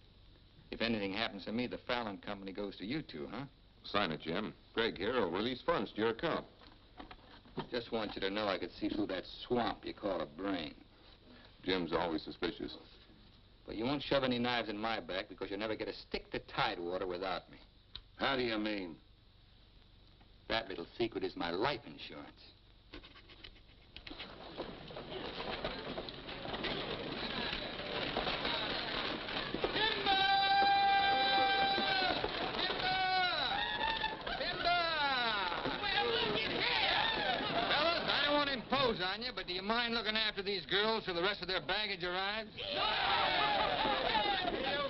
Speaker 3: If anything happens to me, the Fallon Company goes to you two, huh?
Speaker 4: Sign it, Jim. Gregg here will release funds to your account.
Speaker 3: Just want you to know I could see through that swamp you call a brain.
Speaker 4: Jim's always suspicious.
Speaker 3: But you won't shove any knives in my back because you'll never get a stick to Tidewater without me.
Speaker 2: How do you mean?
Speaker 3: That little secret is my life insurance. you, but do you mind looking after these girls till the rest of their baggage arrives?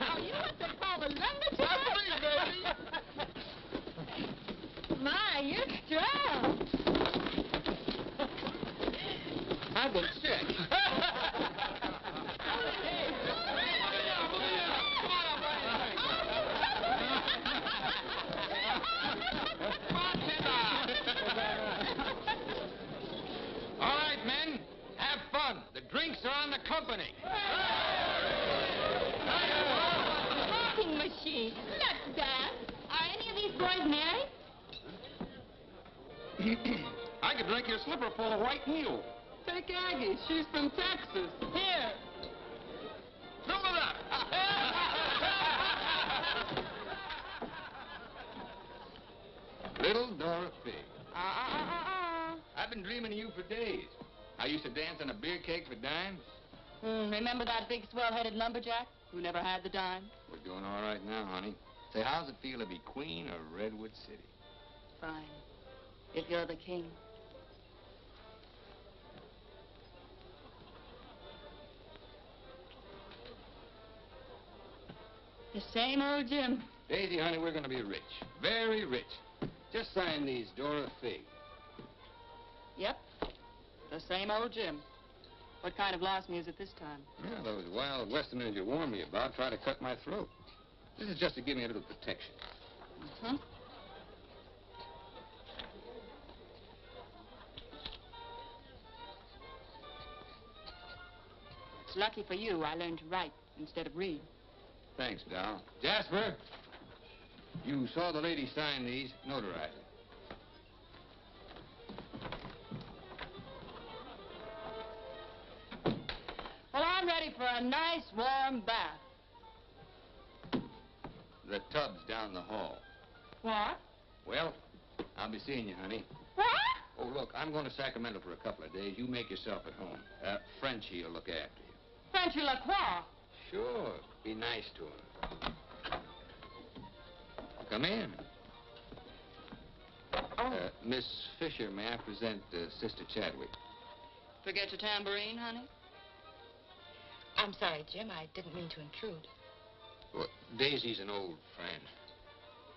Speaker 6: Oh, you want to call the lumberjack? My, you're strong.
Speaker 3: I've been sick. All right, men, have fun. The drinks are on the company.
Speaker 6: Talking machine. Not bad.
Speaker 5: Are any of these boys married?
Speaker 3: I could drink your slipper full of white mule.
Speaker 9: Take Aggie. She's from Texas. Here.
Speaker 3: Fill it up. Little Dorothy. I've been dreaming of you for days. I used to dance on a beer cake for dimes.
Speaker 5: Remember that big swell-headed lumberjack who never had the dime?
Speaker 3: We're doing all right now, honey. Say, how's it feel to be queen of Redwood City?
Speaker 5: Fine. If you're the king. The same old Jim.
Speaker 3: Daisy, honey, we're going to be rich. Very rich. Just sign these, Dora Fig.
Speaker 5: Yep. The same old Jim. What kind of loss music this time?
Speaker 3: Yeah, those wild westerners you warned me about try to cut my throat. This is just to give me a little protection.
Speaker 5: Mm-hmm. It's lucky for you I learned to write instead of read.
Speaker 3: Thanks, Doll. Jasper, you saw the lady sign these. Notarize it.
Speaker 5: Well, I'm ready for a nice warm bath.
Speaker 3: The tub's down the hall.
Speaker 5: What?
Speaker 3: Well, I'll be seeing you, honey.
Speaker 5: What?
Speaker 3: Oh, look, I'm going to Sacramento for a couple of days. You make yourself at home. Frenchy will look after you.
Speaker 5: Frenchy LeCroix.
Speaker 3: Sure. Be nice to him. Come in. Miss Fisher, may I present Sister Chadwick?
Speaker 5: Forget your tambourine, honey?
Speaker 6: I'm sorry, Jim. I didn't mean to intrude.
Speaker 3: Well, Daisy's an old friend.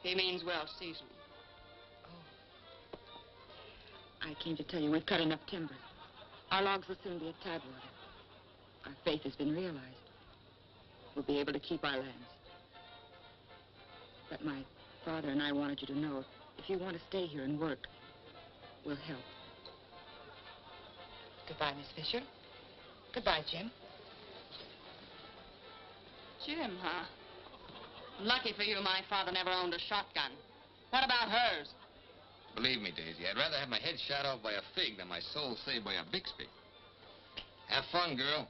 Speaker 5: He means well seasoned.
Speaker 6: I came to tell you we've cut enough timber. Our logs will soon be at tidewater. Our faith has been realized. We'll be able to keep our lands. But my father and I wanted you to know if you want to stay here and work, we'll help. Goodbye, Miss Fisher. Goodbye, Jim.
Speaker 5: Jim, huh? Lucky for you, my father never owned a shotgun. What about hers?
Speaker 3: Believe me, Daisy, I'd rather have my head shot off by a fig than my soul saved by a Bixby. Have fun, girl.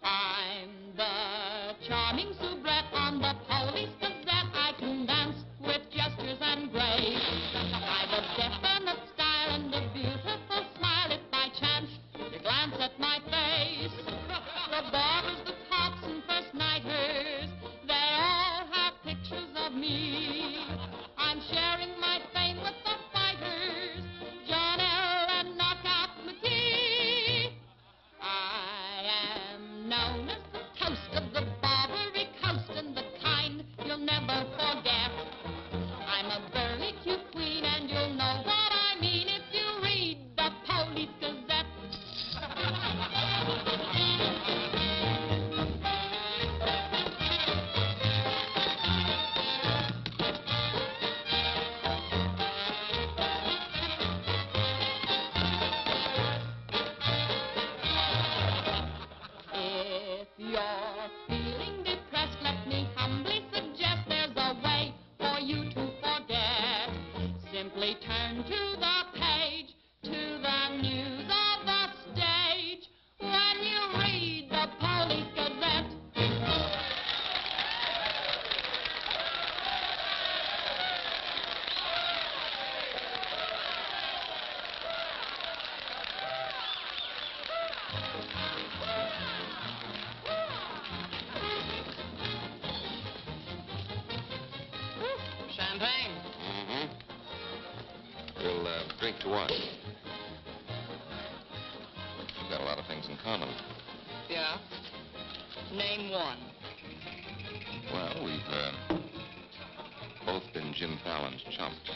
Speaker 5: I'm the charming soubrette on the Police Gazette. I can dance with gestures and grace. I've a definite style and a beautiful smile. If by chance you glance at my face, the barbers, the cops, and first nighters, they all have pictures of me. I'm sharing my fame with the fighters, John L. and Knockout McGee. I am known as the toast of the Barbary Coast and the kind you'll never forget. I'm a burly cute queen and you'll know what I mean if you read the Police Gazette. If you're feeling depressed, let me humbly suggest there's a way for you to forget. Simply turn to the page, to the news of the stage, when you read the Police Gazette. Champagne?
Speaker 4: Mm-hmm. We'll drink to what? We've got a lot of things in common.
Speaker 5: Yeah. Name one.
Speaker 4: Well, we've both been Jim Fallon's chumps.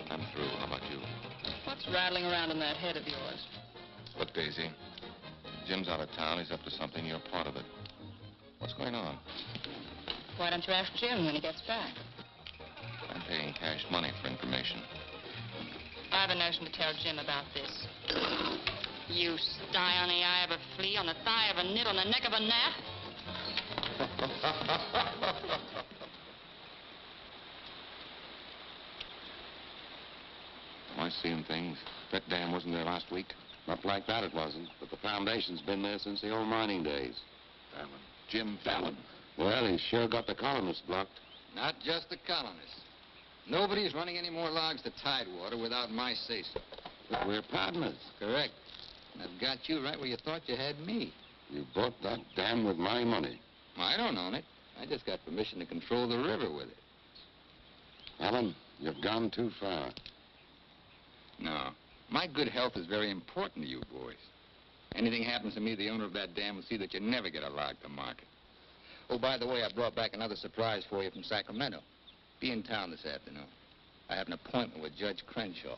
Speaker 4: I'm through. How about you?
Speaker 5: What's rattling around in that head of yours?
Speaker 4: Look, Daisy, Jim's out of town. He's up to something. You're part of it. What's going on?
Speaker 5: Why don't you ask Jim when he gets back?
Speaker 4: I'm paying cash money for information.
Speaker 5: I have a notion to tell Jim about this. You sty on the eye of a flea, on the thigh of a nit, on the neck of a gnat.
Speaker 4: Am I seeing things? That dam wasn't there last week?
Speaker 2: Not like that, it wasn't. But the foundation's been there since the old mining days.
Speaker 4: Fallon. Jim Fallon.
Speaker 2: Well, he's sure got the colonists blocked.
Speaker 3: Not just the colonists. Nobody's running any more logs to Tidewater without my say-so.
Speaker 2: But we're partners.
Speaker 3: Correct. And I've got you right where you thought you had me.
Speaker 2: You bought that dam with my money.
Speaker 3: I don't own it. I just got permission to control the river with it.
Speaker 2: Alan, you've gone too far.
Speaker 3: No. My good health is very important to you boys. Anything happens to me, the owner of that dam will see that you never get a log to market. Oh, by the way, I brought back another surprise for you from Sacramento. Be in town this afternoon. I have an appointment with Judge Crenshaw.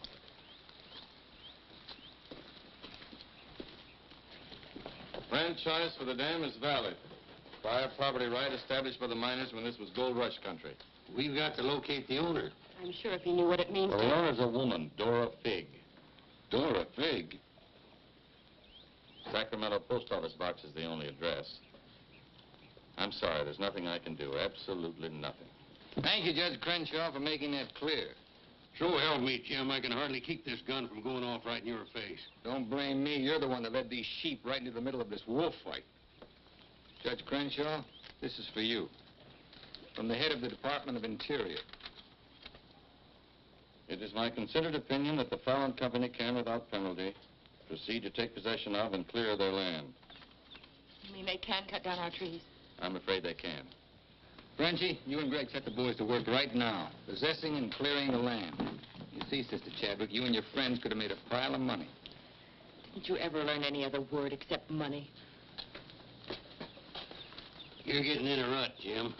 Speaker 11: Franchise for the dam is valid. Prior property right established by the miners when this was gold rush country.
Speaker 8: We've got to locate the owner.
Speaker 5: I'm sure if he knew what it means
Speaker 11: The owner's a woman, Dora Figg.
Speaker 2: Dora Figg?
Speaker 11: Sacramento post office box is the only address. I'm sorry, there's nothing I can do. Absolutely nothing.
Speaker 3: Thank you, Judge Crenshaw, for making that clear.
Speaker 8: So help me, Jim. I can hardly keep this gun from going off right in your face.
Speaker 3: Don't blame me. You're the one that led these sheep right into the middle of this wolf fight. Judge Crenshaw, this is for you. From the head of the Department of Interior.
Speaker 11: It is my considered opinion that the Fallon Company can, without penalty, proceed to take possession of and clear their land.
Speaker 6: You mean they can cut down our trees?
Speaker 11: I'm afraid they can.
Speaker 3: Frenchy, you and Gregg set the boys to work right now, possessing and clearing the land. You see, Sister Chadwick, you and your friends could have made a pile of money.
Speaker 6: Didn't you ever learn any other word except money?
Speaker 8: You're getting in a rut, Jim.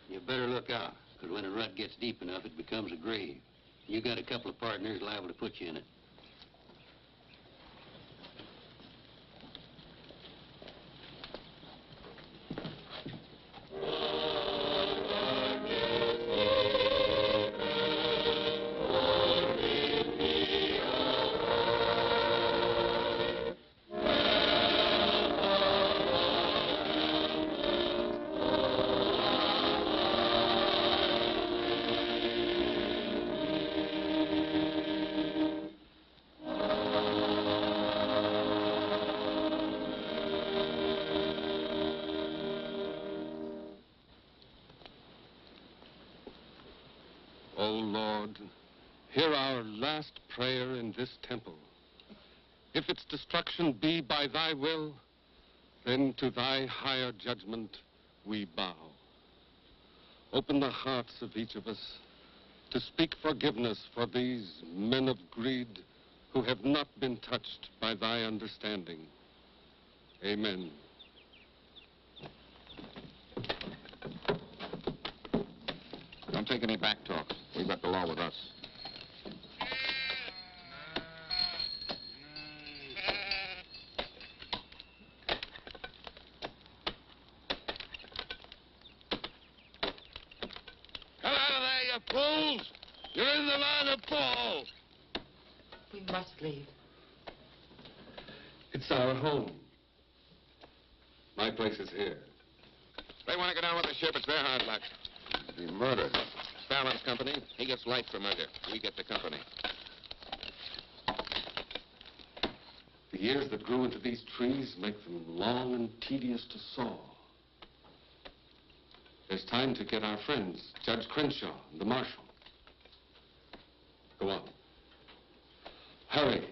Speaker 8: You better look out, because when a rut gets deep enough, it becomes a grave. You got a couple of partners liable to put you in it.
Speaker 9: O Lord, hear our last prayer in this temple. If its destruction be by thy will, then to thy higher judgment we bow. Open the hearts of each of us to speak forgiveness for these men of greed who have not been touched by thy understanding. Amen.
Speaker 4: Don't take any back talk. We've got the law with us.
Speaker 2: Come out of there, you fools! You're in the line of fall!
Speaker 6: We must leave.
Speaker 9: It's our home. My place is here.
Speaker 4: They want to go down with the ship. It's their hard luck.
Speaker 2: Be murdered.
Speaker 4: Fallon's company, he gets light for murder. We get the company.
Speaker 9: The years that grew into these trees make them long and tedious to saw. There's time to get our friends, Judge Crenshaw and the marshal. Go on. Hurry.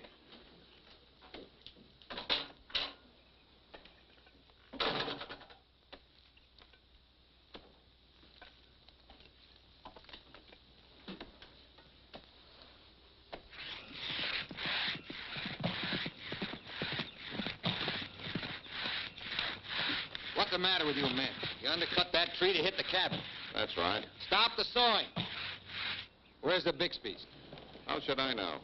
Speaker 3: What's the matter with you men? You undercut that tree to hit the cabin.
Speaker 4: That's right.
Speaker 3: Stop the sawing. Where's the Bixbys?
Speaker 4: How should I know?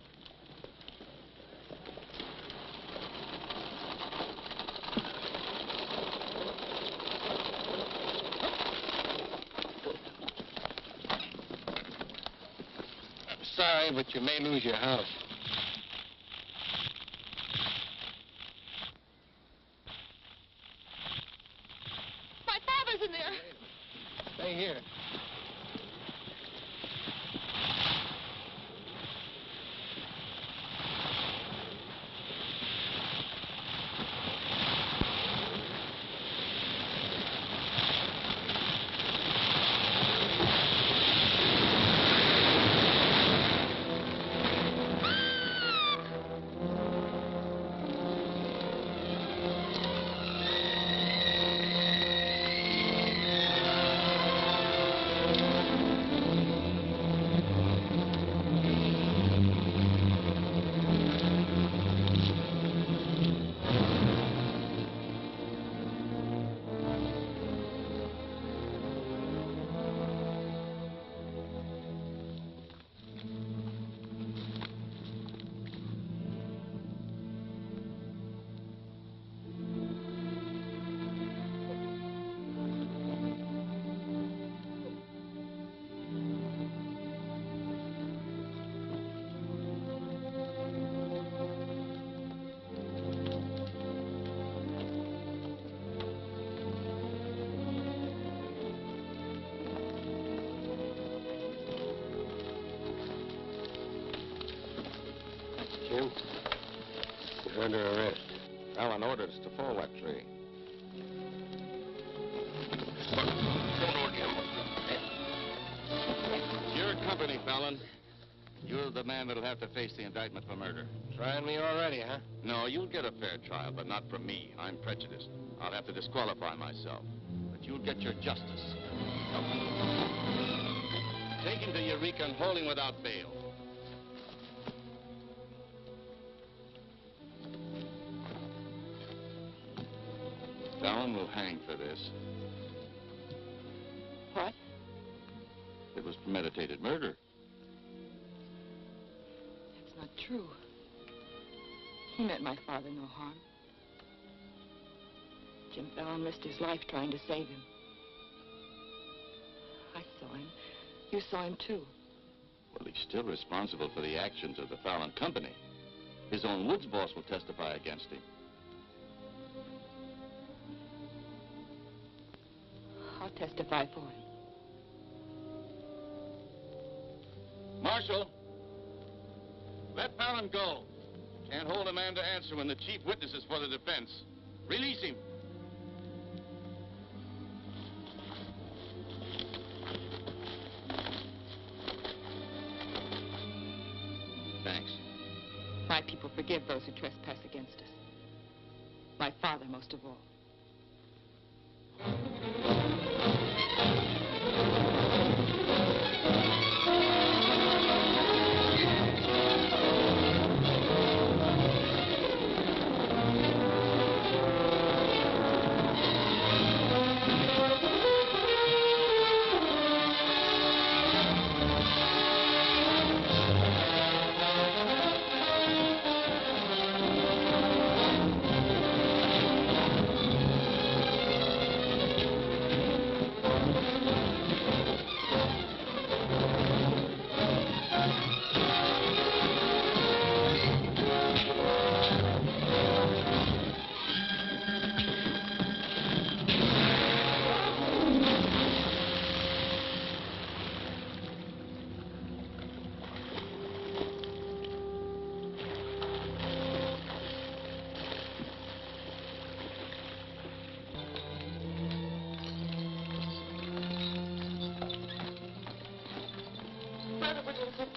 Speaker 3: Sorry, but you may lose your house.
Speaker 6: My father's in there.
Speaker 3: Stay here.
Speaker 8: Jim, you're under arrest.
Speaker 4: Fallon ordered us to fall that tree.
Speaker 3: Your company, Fallon. You're the man that'll have to face the indictment for murder.
Speaker 10: Trying me already, huh?
Speaker 3: No, you'll get a fair trial, but not from me. I'm prejudiced. I'll have to disqualify myself. But you'll get your justice. Take him to Eureka and hold him without bail. Fallon will hang for this.
Speaker 6: What?
Speaker 3: It was premeditated murder.
Speaker 6: That's not true. He meant my father no harm. Jim Fallon risked his life trying to save him. I saw him. You saw him, too.
Speaker 3: Well, he's still responsible for the actions of the Fallon Company. His own woods boss will testify against him.
Speaker 6: I'll testify for him.
Speaker 3: Marshal, let Fallon go. Can't hold a man to answer when the chief witness is for the defense. Release him. Thanks.
Speaker 6: My people forgive those who trespass against us. My father most of all.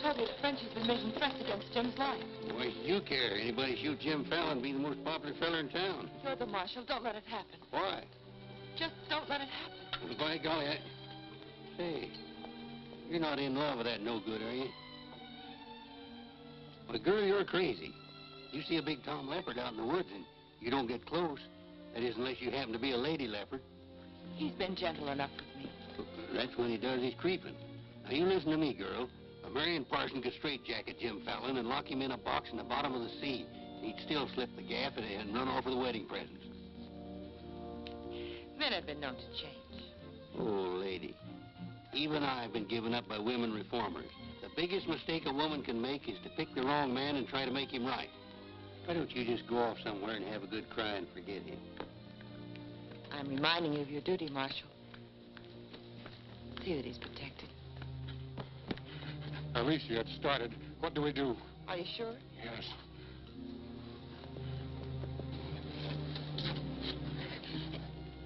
Speaker 6: Told me that Frenchy's been making threats against Jim's life.
Speaker 8: Why should you care? Anybody shoot Jim Fallon, be the most popular fella in town.
Speaker 6: You're the marshal. Don't let it happen.
Speaker 8: Why?
Speaker 6: Just don't let it happen.
Speaker 8: Well, by golly, Hey, you're not in love with that no-good, are you? Well, girl, you're crazy. You see a big tom leopard out in the woods and you don't get close, That is, unless you happen to be a lady leopard.
Speaker 6: He's been gentle enough with me.
Speaker 8: That's when he does his creeping. Now, you listen to me, girl. A Marion Parson could straitjacket Jim Fallon and lock him in a box in the bottom of the sea. He'd still slip the gap and run off with the wedding presents.
Speaker 6: Men have been known to change.
Speaker 8: Oh, lady. Even I've been given up by women reformers. The biggest mistake a woman can make is to pick the wrong man and try to make him right. Why don't you just go off somewhere and have a good cry and forget him?
Speaker 6: I'm reminding you of your duty, Marshal. See that he's protected.
Speaker 9: Alicia had started. What do we do?
Speaker 6: Are you sure?
Speaker 9: Yes.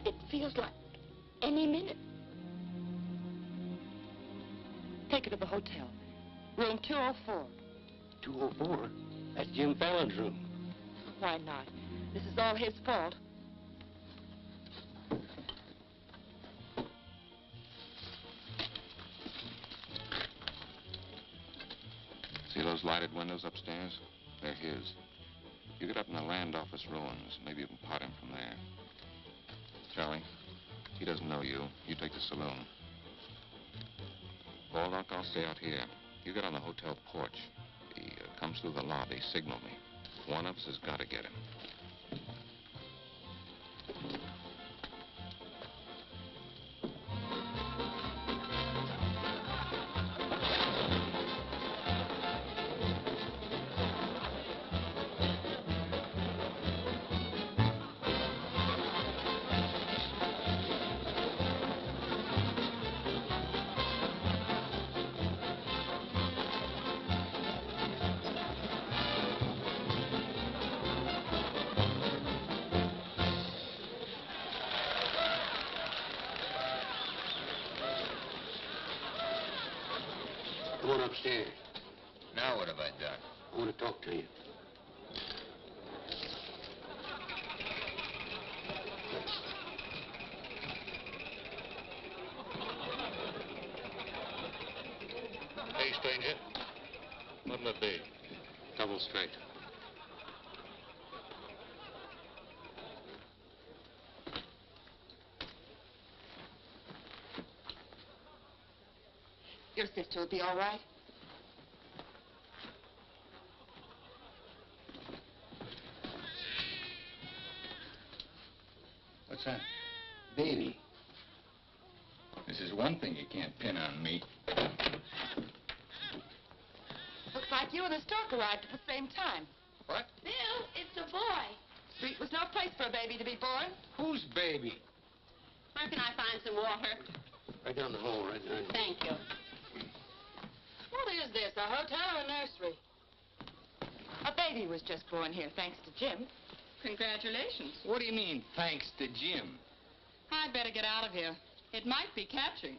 Speaker 6: It feels like any minute. Take her to the hotel. Room 204.
Speaker 8: 204? That's Jim Fallon's room.
Speaker 6: Why not? This is all his fault.
Speaker 4: See those lighted windows upstairs? They're his. You get up in the land office ruins. Maybe you can pot him from there. Charlie, he doesn't know you. You take the saloon. Baldock, I'll stay out here. You get on the hotel porch. He comes through the lobby. Signal me. One of us has got to get him.
Speaker 8: Come on upstairs.
Speaker 3: Now what have I done?
Speaker 8: I want to talk to you.
Speaker 2: Hey, stranger. What'll it be?
Speaker 8: Double straight.
Speaker 6: Your sister will be all right.
Speaker 3: What's that?
Speaker 8: Baby.
Speaker 3: This is one thing you can't pin on me.
Speaker 6: Looks like you and the stork arrived at the same time.
Speaker 3: What?
Speaker 5: Bill, it's a boy.
Speaker 6: Street was no place for a baby to be born.
Speaker 3: Whose baby?
Speaker 5: Where can I find some water?
Speaker 8: Right down the hall, right there.
Speaker 5: Thank you.
Speaker 6: What is this, a hotel or a nursery? A baby was just born here, thanks to Jim.
Speaker 5: Congratulations.
Speaker 3: What do you mean, thanks to Jim?
Speaker 5: I'd better get out of here. It might be catching.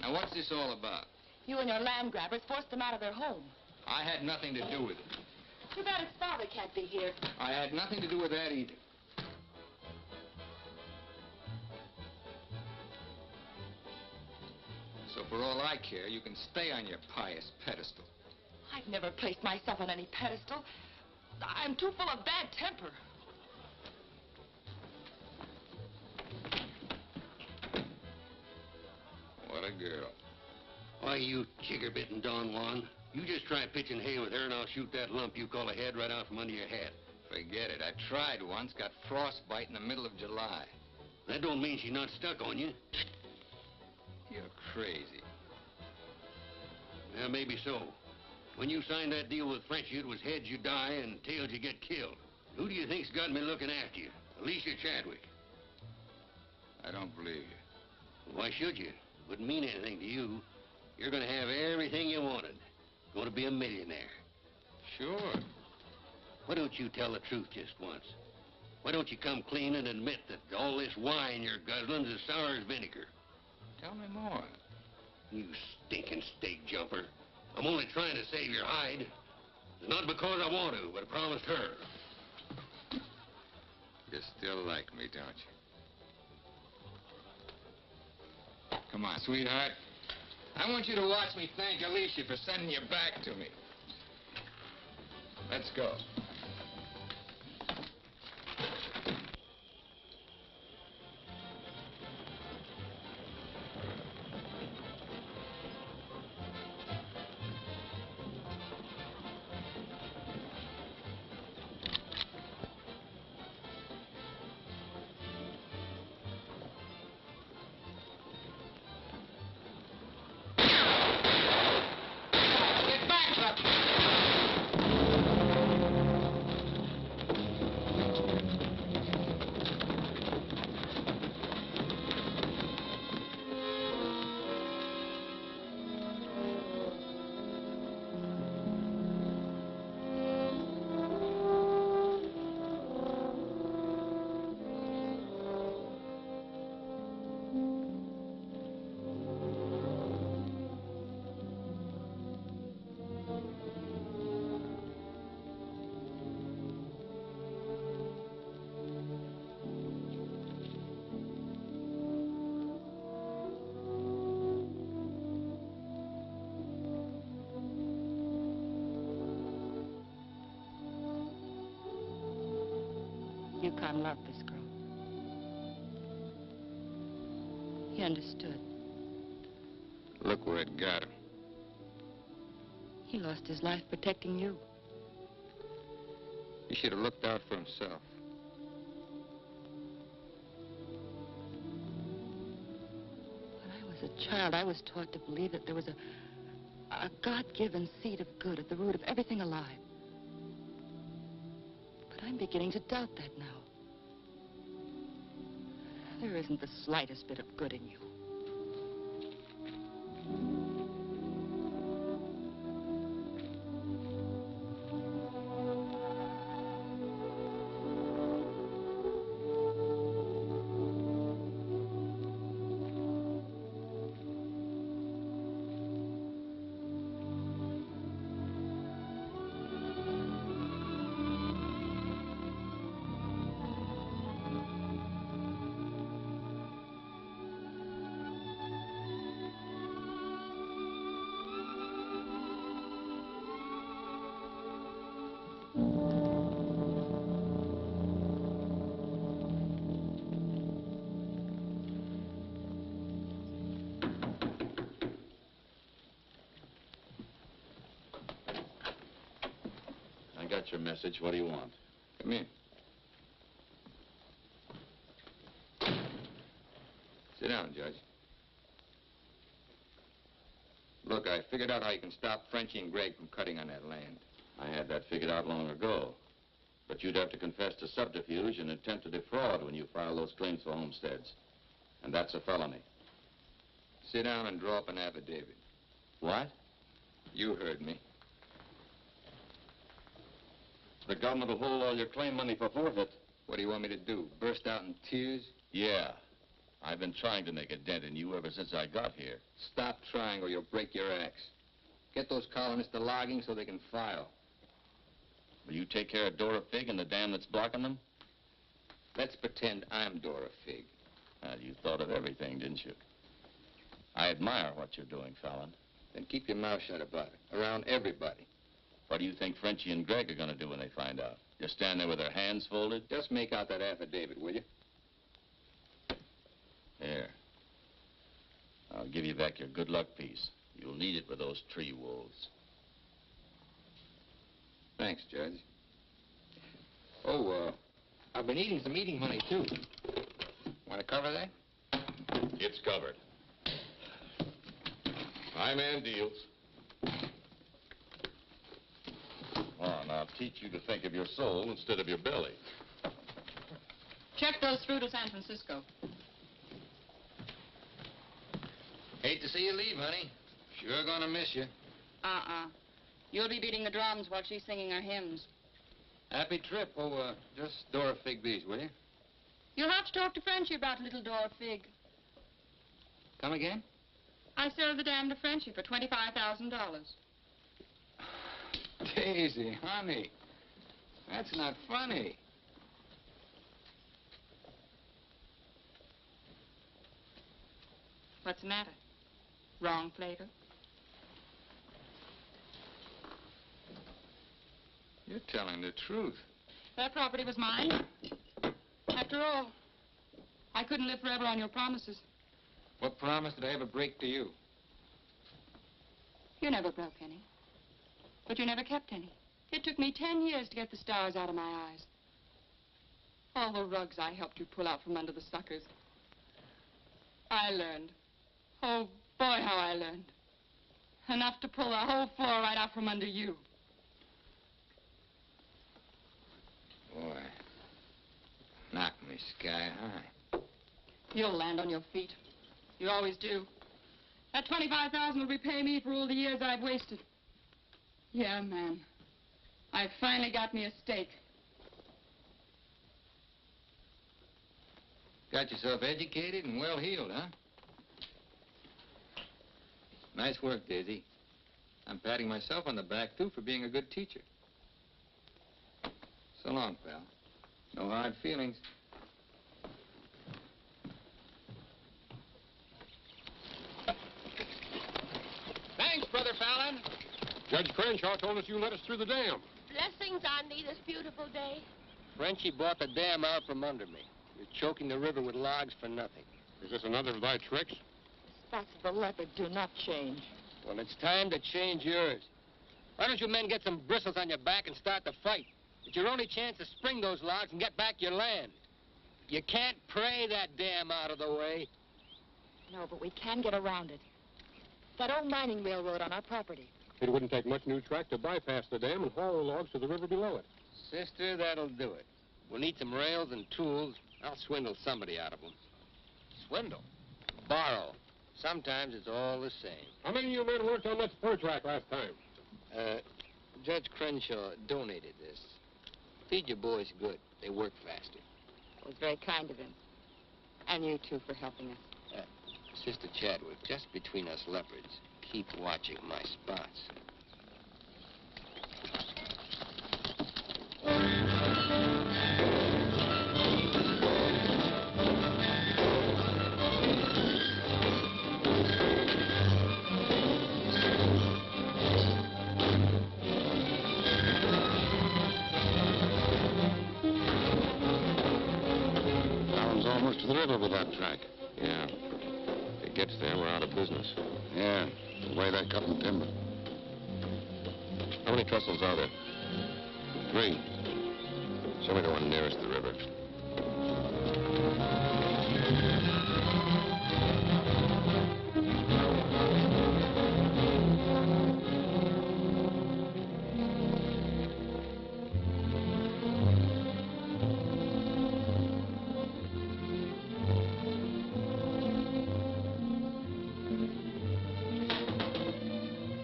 Speaker 3: Now, what's this all about?
Speaker 6: You and your land grabbers forced them out of their home.
Speaker 3: I had nothing to do with it.
Speaker 6: Too bad his father can't be here.
Speaker 3: I had nothing to do with that either. So for all I care, you can stay on your pious pedestal.
Speaker 6: I've never placed myself on any pedestal. I'm too full of bad temper.
Speaker 4: What a girl.
Speaker 8: Why, you chigger-bitten Don Juan. You just try pitching hay with her, and I'll shoot that lump you call a head right out from under your hat.
Speaker 3: Forget it. I tried once, got frostbite in the middle of July.
Speaker 8: That don't mean she's not stuck on you.
Speaker 3: You're crazy.
Speaker 8: Yeah, maybe so. When you signed that deal with Frenchy, it was heads you die and tails you get killed. Who do you think's got me looking after you? Alicia Chadwick.
Speaker 3: I don't believe you.
Speaker 8: Why should you? It wouldn't mean anything to you. You're going to have everything you wanted. Going to be a millionaire.
Speaker 3: Sure.
Speaker 8: Why don't you tell the truth just once? Why don't you come clean and admit that all this wine you're guzzling's as sour as vinegar?
Speaker 3: Tell me more.
Speaker 8: You stinking stake jumper. I'm only trying to save your hide. It's not because I want to, but I promised her.
Speaker 3: You still like me, don't you? Come on, sweetheart. I want you to watch me thank Alicia for sending you back to me. Let's go.
Speaker 6: Yukon loved this girl. He understood.
Speaker 3: Look where it got him.
Speaker 6: He lost his life protecting you.
Speaker 3: He should have looked out for himself.
Speaker 6: When I was a child, I was taught to believe that there was a God-given seed of good at the root of everything alive. But I'm beginning to doubt that now. There isn't the slightest bit of good in you.
Speaker 2: I got your message. What do you want?
Speaker 3: Come in. Sit down, Judge. Look, I figured out how you can stop Frenchy and Gregg from cutting on that land.
Speaker 2: I had that figured out long ago. But you'd have to confess to subterfuge and attempt to defraud when you file those claims for homesteads. And that's a felony.
Speaker 3: Sit down and draw up an affidavit.
Speaker 2: What?
Speaker 3: You heard me.
Speaker 2: The government will hold all your claim money for forfeit.
Speaker 3: What do you want me to do? Burst out in tears?
Speaker 2: Yeah. I've been trying to make a dent in you ever since I got here.
Speaker 3: Stop trying or you'll break your axe. Get those colonists to logging so they can file.
Speaker 2: Will you take care of Dora Fig and the dam that's blocking them?
Speaker 3: Let's pretend I'm Dora Fig.
Speaker 2: Well, you thought of everything, didn't you? I admire what you're doing, Fallon.
Speaker 3: Then keep your mouth shut about it, around everybody.
Speaker 2: What do you think Frenchy and Gregg are going to do when they find out? Just stand there with their hands folded?
Speaker 3: Just make out that affidavit, will you?
Speaker 2: Here. I'll give you back your good luck piece. You'll need it with those tree wolves.
Speaker 3: Thanks, Judge. Oh, I've been eating some eating money, too. Want to cover that?
Speaker 2: It's covered. My man deals. Oh, now teach you to think of your soul instead of your belly.
Speaker 5: Check those through to San Francisco.
Speaker 3: Hate to see you leave, honey. Sure gonna miss you.
Speaker 5: You'll be beating the drums while she's singing her hymns.
Speaker 3: Happy trip. Oh, just Dora Fig these, will you?
Speaker 5: You'll have to talk to Frenchy about little Dora Fig.
Speaker 3: Come again?
Speaker 5: I sold the dam to Frenchy for $25,000.
Speaker 3: Daisy, honey. That's not funny.
Speaker 5: What's the matter? Wrong flavor?
Speaker 3: You're telling the truth.
Speaker 5: That property was mine. After all, I couldn't live forever on your promises.
Speaker 3: What promise did I ever break to you?
Speaker 5: You never broke any. But you never kept any. It took me 10 years to get the stars out of my eyes. All the rugs I helped you pull out from under the suckers. I learned. Oh, boy, how I learned. Enough to pull the whole floor right out from under you.
Speaker 3: Boy, knock me sky high.
Speaker 5: You'll land on your feet. You always do. That $25,000 will repay me for all the years I've wasted. Yeah, man. I finally got me a stake.
Speaker 3: Got yourself educated and well-heeled, huh? Nice work, Daisy. I'm patting myself on the back, too, for being a good teacher. So long, pal. No hard feelings.
Speaker 1: Thanks, Brother Fallon.
Speaker 9: Judge Crenshaw told us you let us through the dam.
Speaker 12: Blessings on thee this beautiful day.
Speaker 3: Frenchy bought the dam out from under me. You're choking the river with logs for nothing.
Speaker 9: Is this another of thy tricks?
Speaker 6: Spots of the leopard do not change.
Speaker 3: Well, it's time to change yours. Why don't you men get some bristles on your back and start the fight? It's your only chance to spring those logs and get back your land. You can't pray that dam out of the way.
Speaker 6: No, but we can get around it. That old mining railroad on our property.
Speaker 9: It wouldn't take much new track to bypass the dam and haul the logs to the river below it.
Speaker 3: Sister, that'll do it. We'll need some rails and tools. I'll swindle somebody out of them.
Speaker 4: Swindle?
Speaker 3: Borrow. Sometimes it's all the same.
Speaker 9: How many of you men worked on that spur track last time?
Speaker 3: Judge Crenshaw donated this. Feed your boys good. They work faster.
Speaker 5: That was very kind of him. And you, too, for helping us.
Speaker 3: Sister Chadwick, just between us leopards, keep watching my spots.
Speaker 2: Fallon's almost to the river with that track.
Speaker 4: Yeah. If it gets there, we're out of business.
Speaker 2: Yeah, the way they're cutting timber.
Speaker 4: How many trestles are there?
Speaker 2: 3.
Speaker 4: Show me the one nearest the river.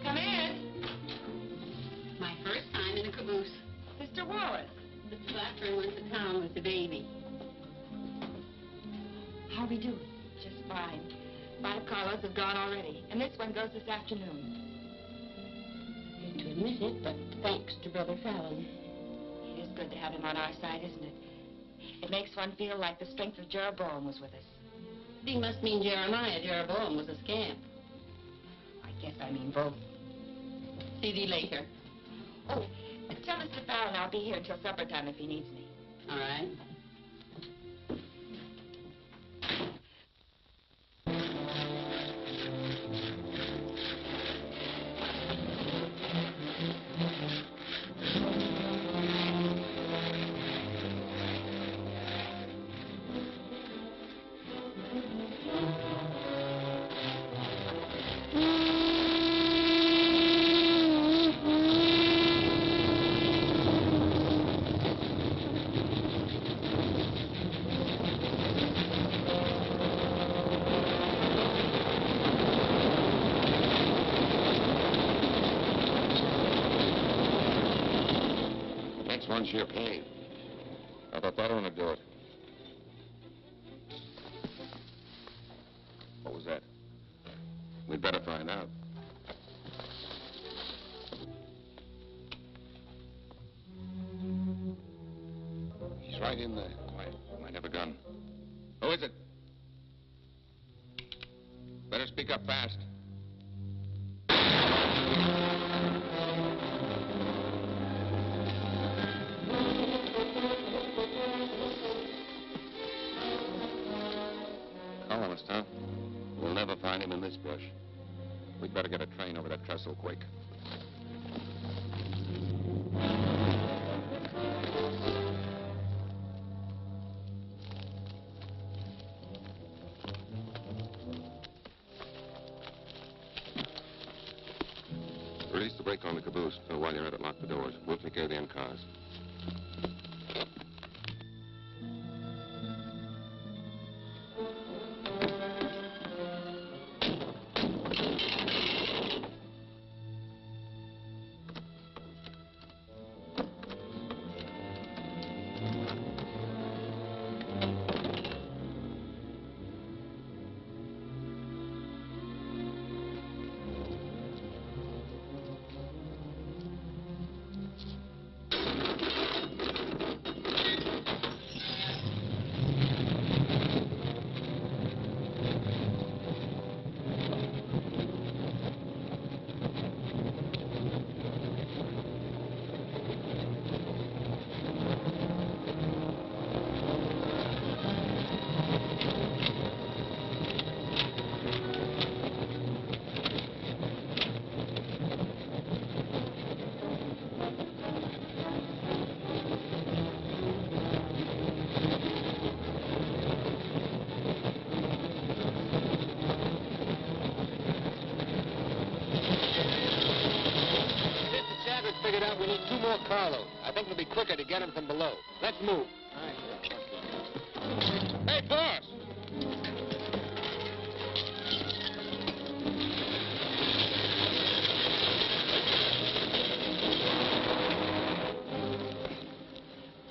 Speaker 5: Come in.
Speaker 12: My first time in a caboose.
Speaker 5: Sister Wallace.
Speaker 12: Mr. Blackburn went to town with the baby.
Speaker 5: How we doing? Just fine. 5 carloads have gone already, and this one goes this afternoon.
Speaker 12: Hate to admit it, but thanks to Brother Fallon.
Speaker 5: It is good to have him on our side, isn't it? It makes one feel like the strength of Jeroboam was with us.
Speaker 12: He must mean Jeremiah. Jeroboam was a scamp.
Speaker 5: I guess I mean both.
Speaker 12: See thee later.
Speaker 5: Oh, tell Mr. Fallon I'll be here until supper time if he needs me.
Speaker 12: All right.
Speaker 2: Once you're paid.
Speaker 4: How about that one to do it? What was that?
Speaker 2: We'd better find out. He's right in there.
Speaker 4: Might have a gun. Who is it? Better speak up fast. Colonist, huh?
Speaker 2: We'll never find him in this bush.
Speaker 4: We'd better get a train over that trestle quick. Release the brake on the caboose. While you're at it, lock the doors. We'll take care of the end cars.
Speaker 3: we need 2 more carloads. I think it'll be quicker to get them from below. Let's move.
Speaker 11: Hey, boss!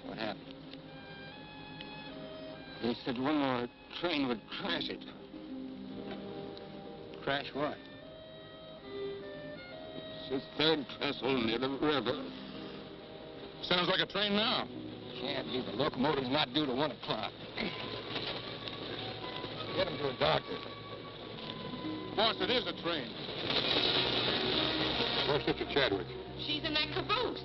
Speaker 10: What happened? They said one more train would crash it.
Speaker 3: Crash what?
Speaker 10: It's the 3rd trestle near the river.
Speaker 11: Sounds like a train now.
Speaker 3: Can't be. The locomotive's not due to 1 o'clock. Get him to a doctor.
Speaker 11: Boss, it is a train.
Speaker 8: Where's Sister Chadwick?
Speaker 12: She's in that caboose.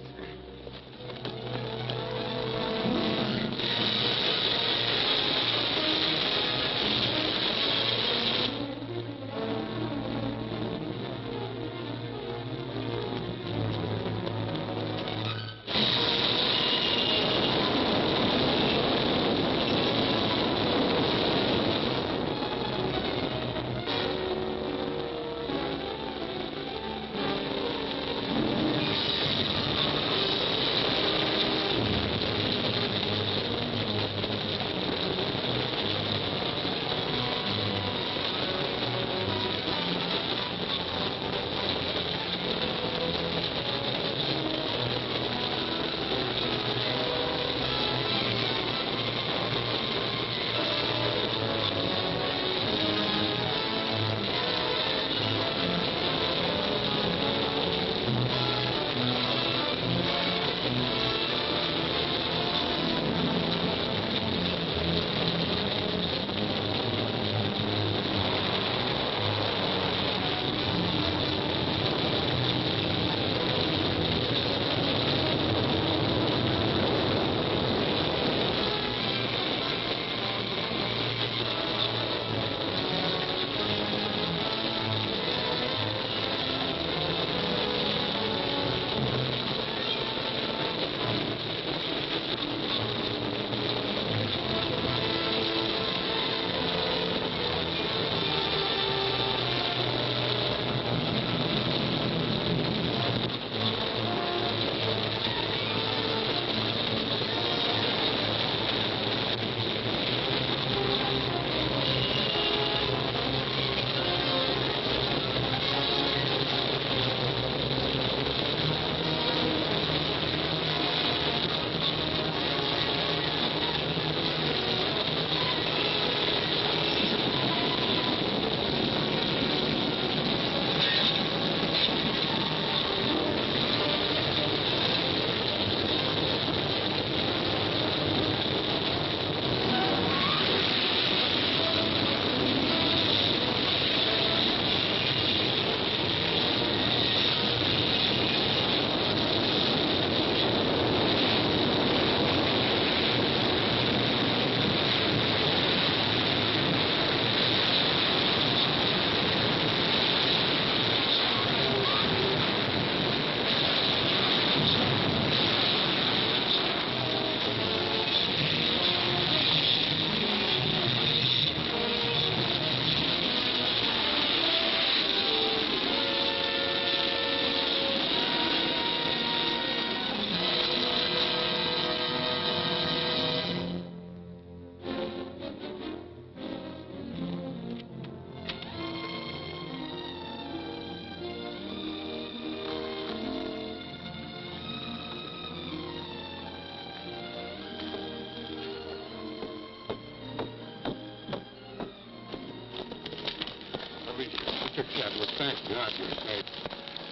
Speaker 8: Mr. Chadwick, thank God you're safe.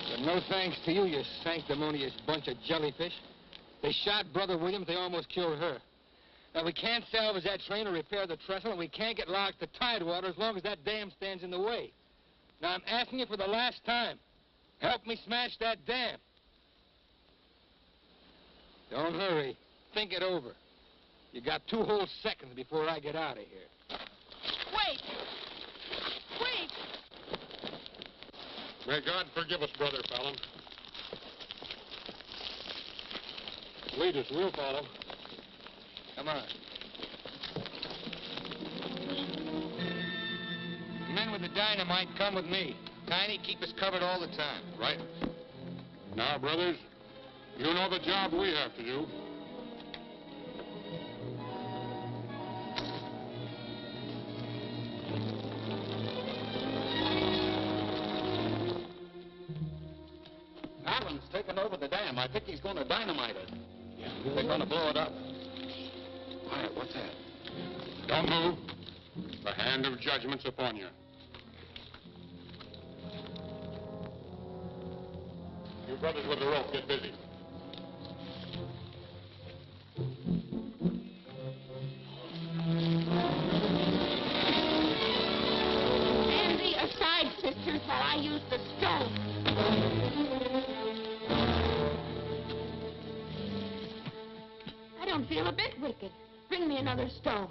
Speaker 3: But no thanks to you, you sanctimonious bunch of jellyfish. They shot Brother Williams, they almost killed her. Now, we can't salvage that train or repair the trestle, and we can't get locked to Tidewater as long as that dam stands in the way. Now, I'm asking you for the last time. Help me smash that dam. Don't hurry. Think it over. You got 2 whole seconds before I get out of here.
Speaker 12: Wait! Wait!
Speaker 8: May God forgive us, Brother Fallon. Lead us, we'll follow.
Speaker 3: Come on. The men with the dynamite come with me. Tiny, keep us covered all the time.
Speaker 8: Right. Now, brothers,
Speaker 2: You know the job we have to do.
Speaker 7: Fallon's taken over the dam. I think he's going to dynamite it. Yeah. They're going to blow it up. Quiet, what's that?
Speaker 2: Don't move. The hand of judgment's upon you. You brothers with the rope, get busy.
Speaker 12: Stand thee aside, sisters, while I use the stone. I don't feel a bit wicked. Bring me another stone.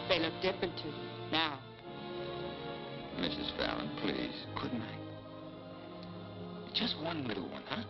Speaker 6: They look different to you now.
Speaker 3: Mrs. Fallon, please, couldn't I? Just one little one, huh?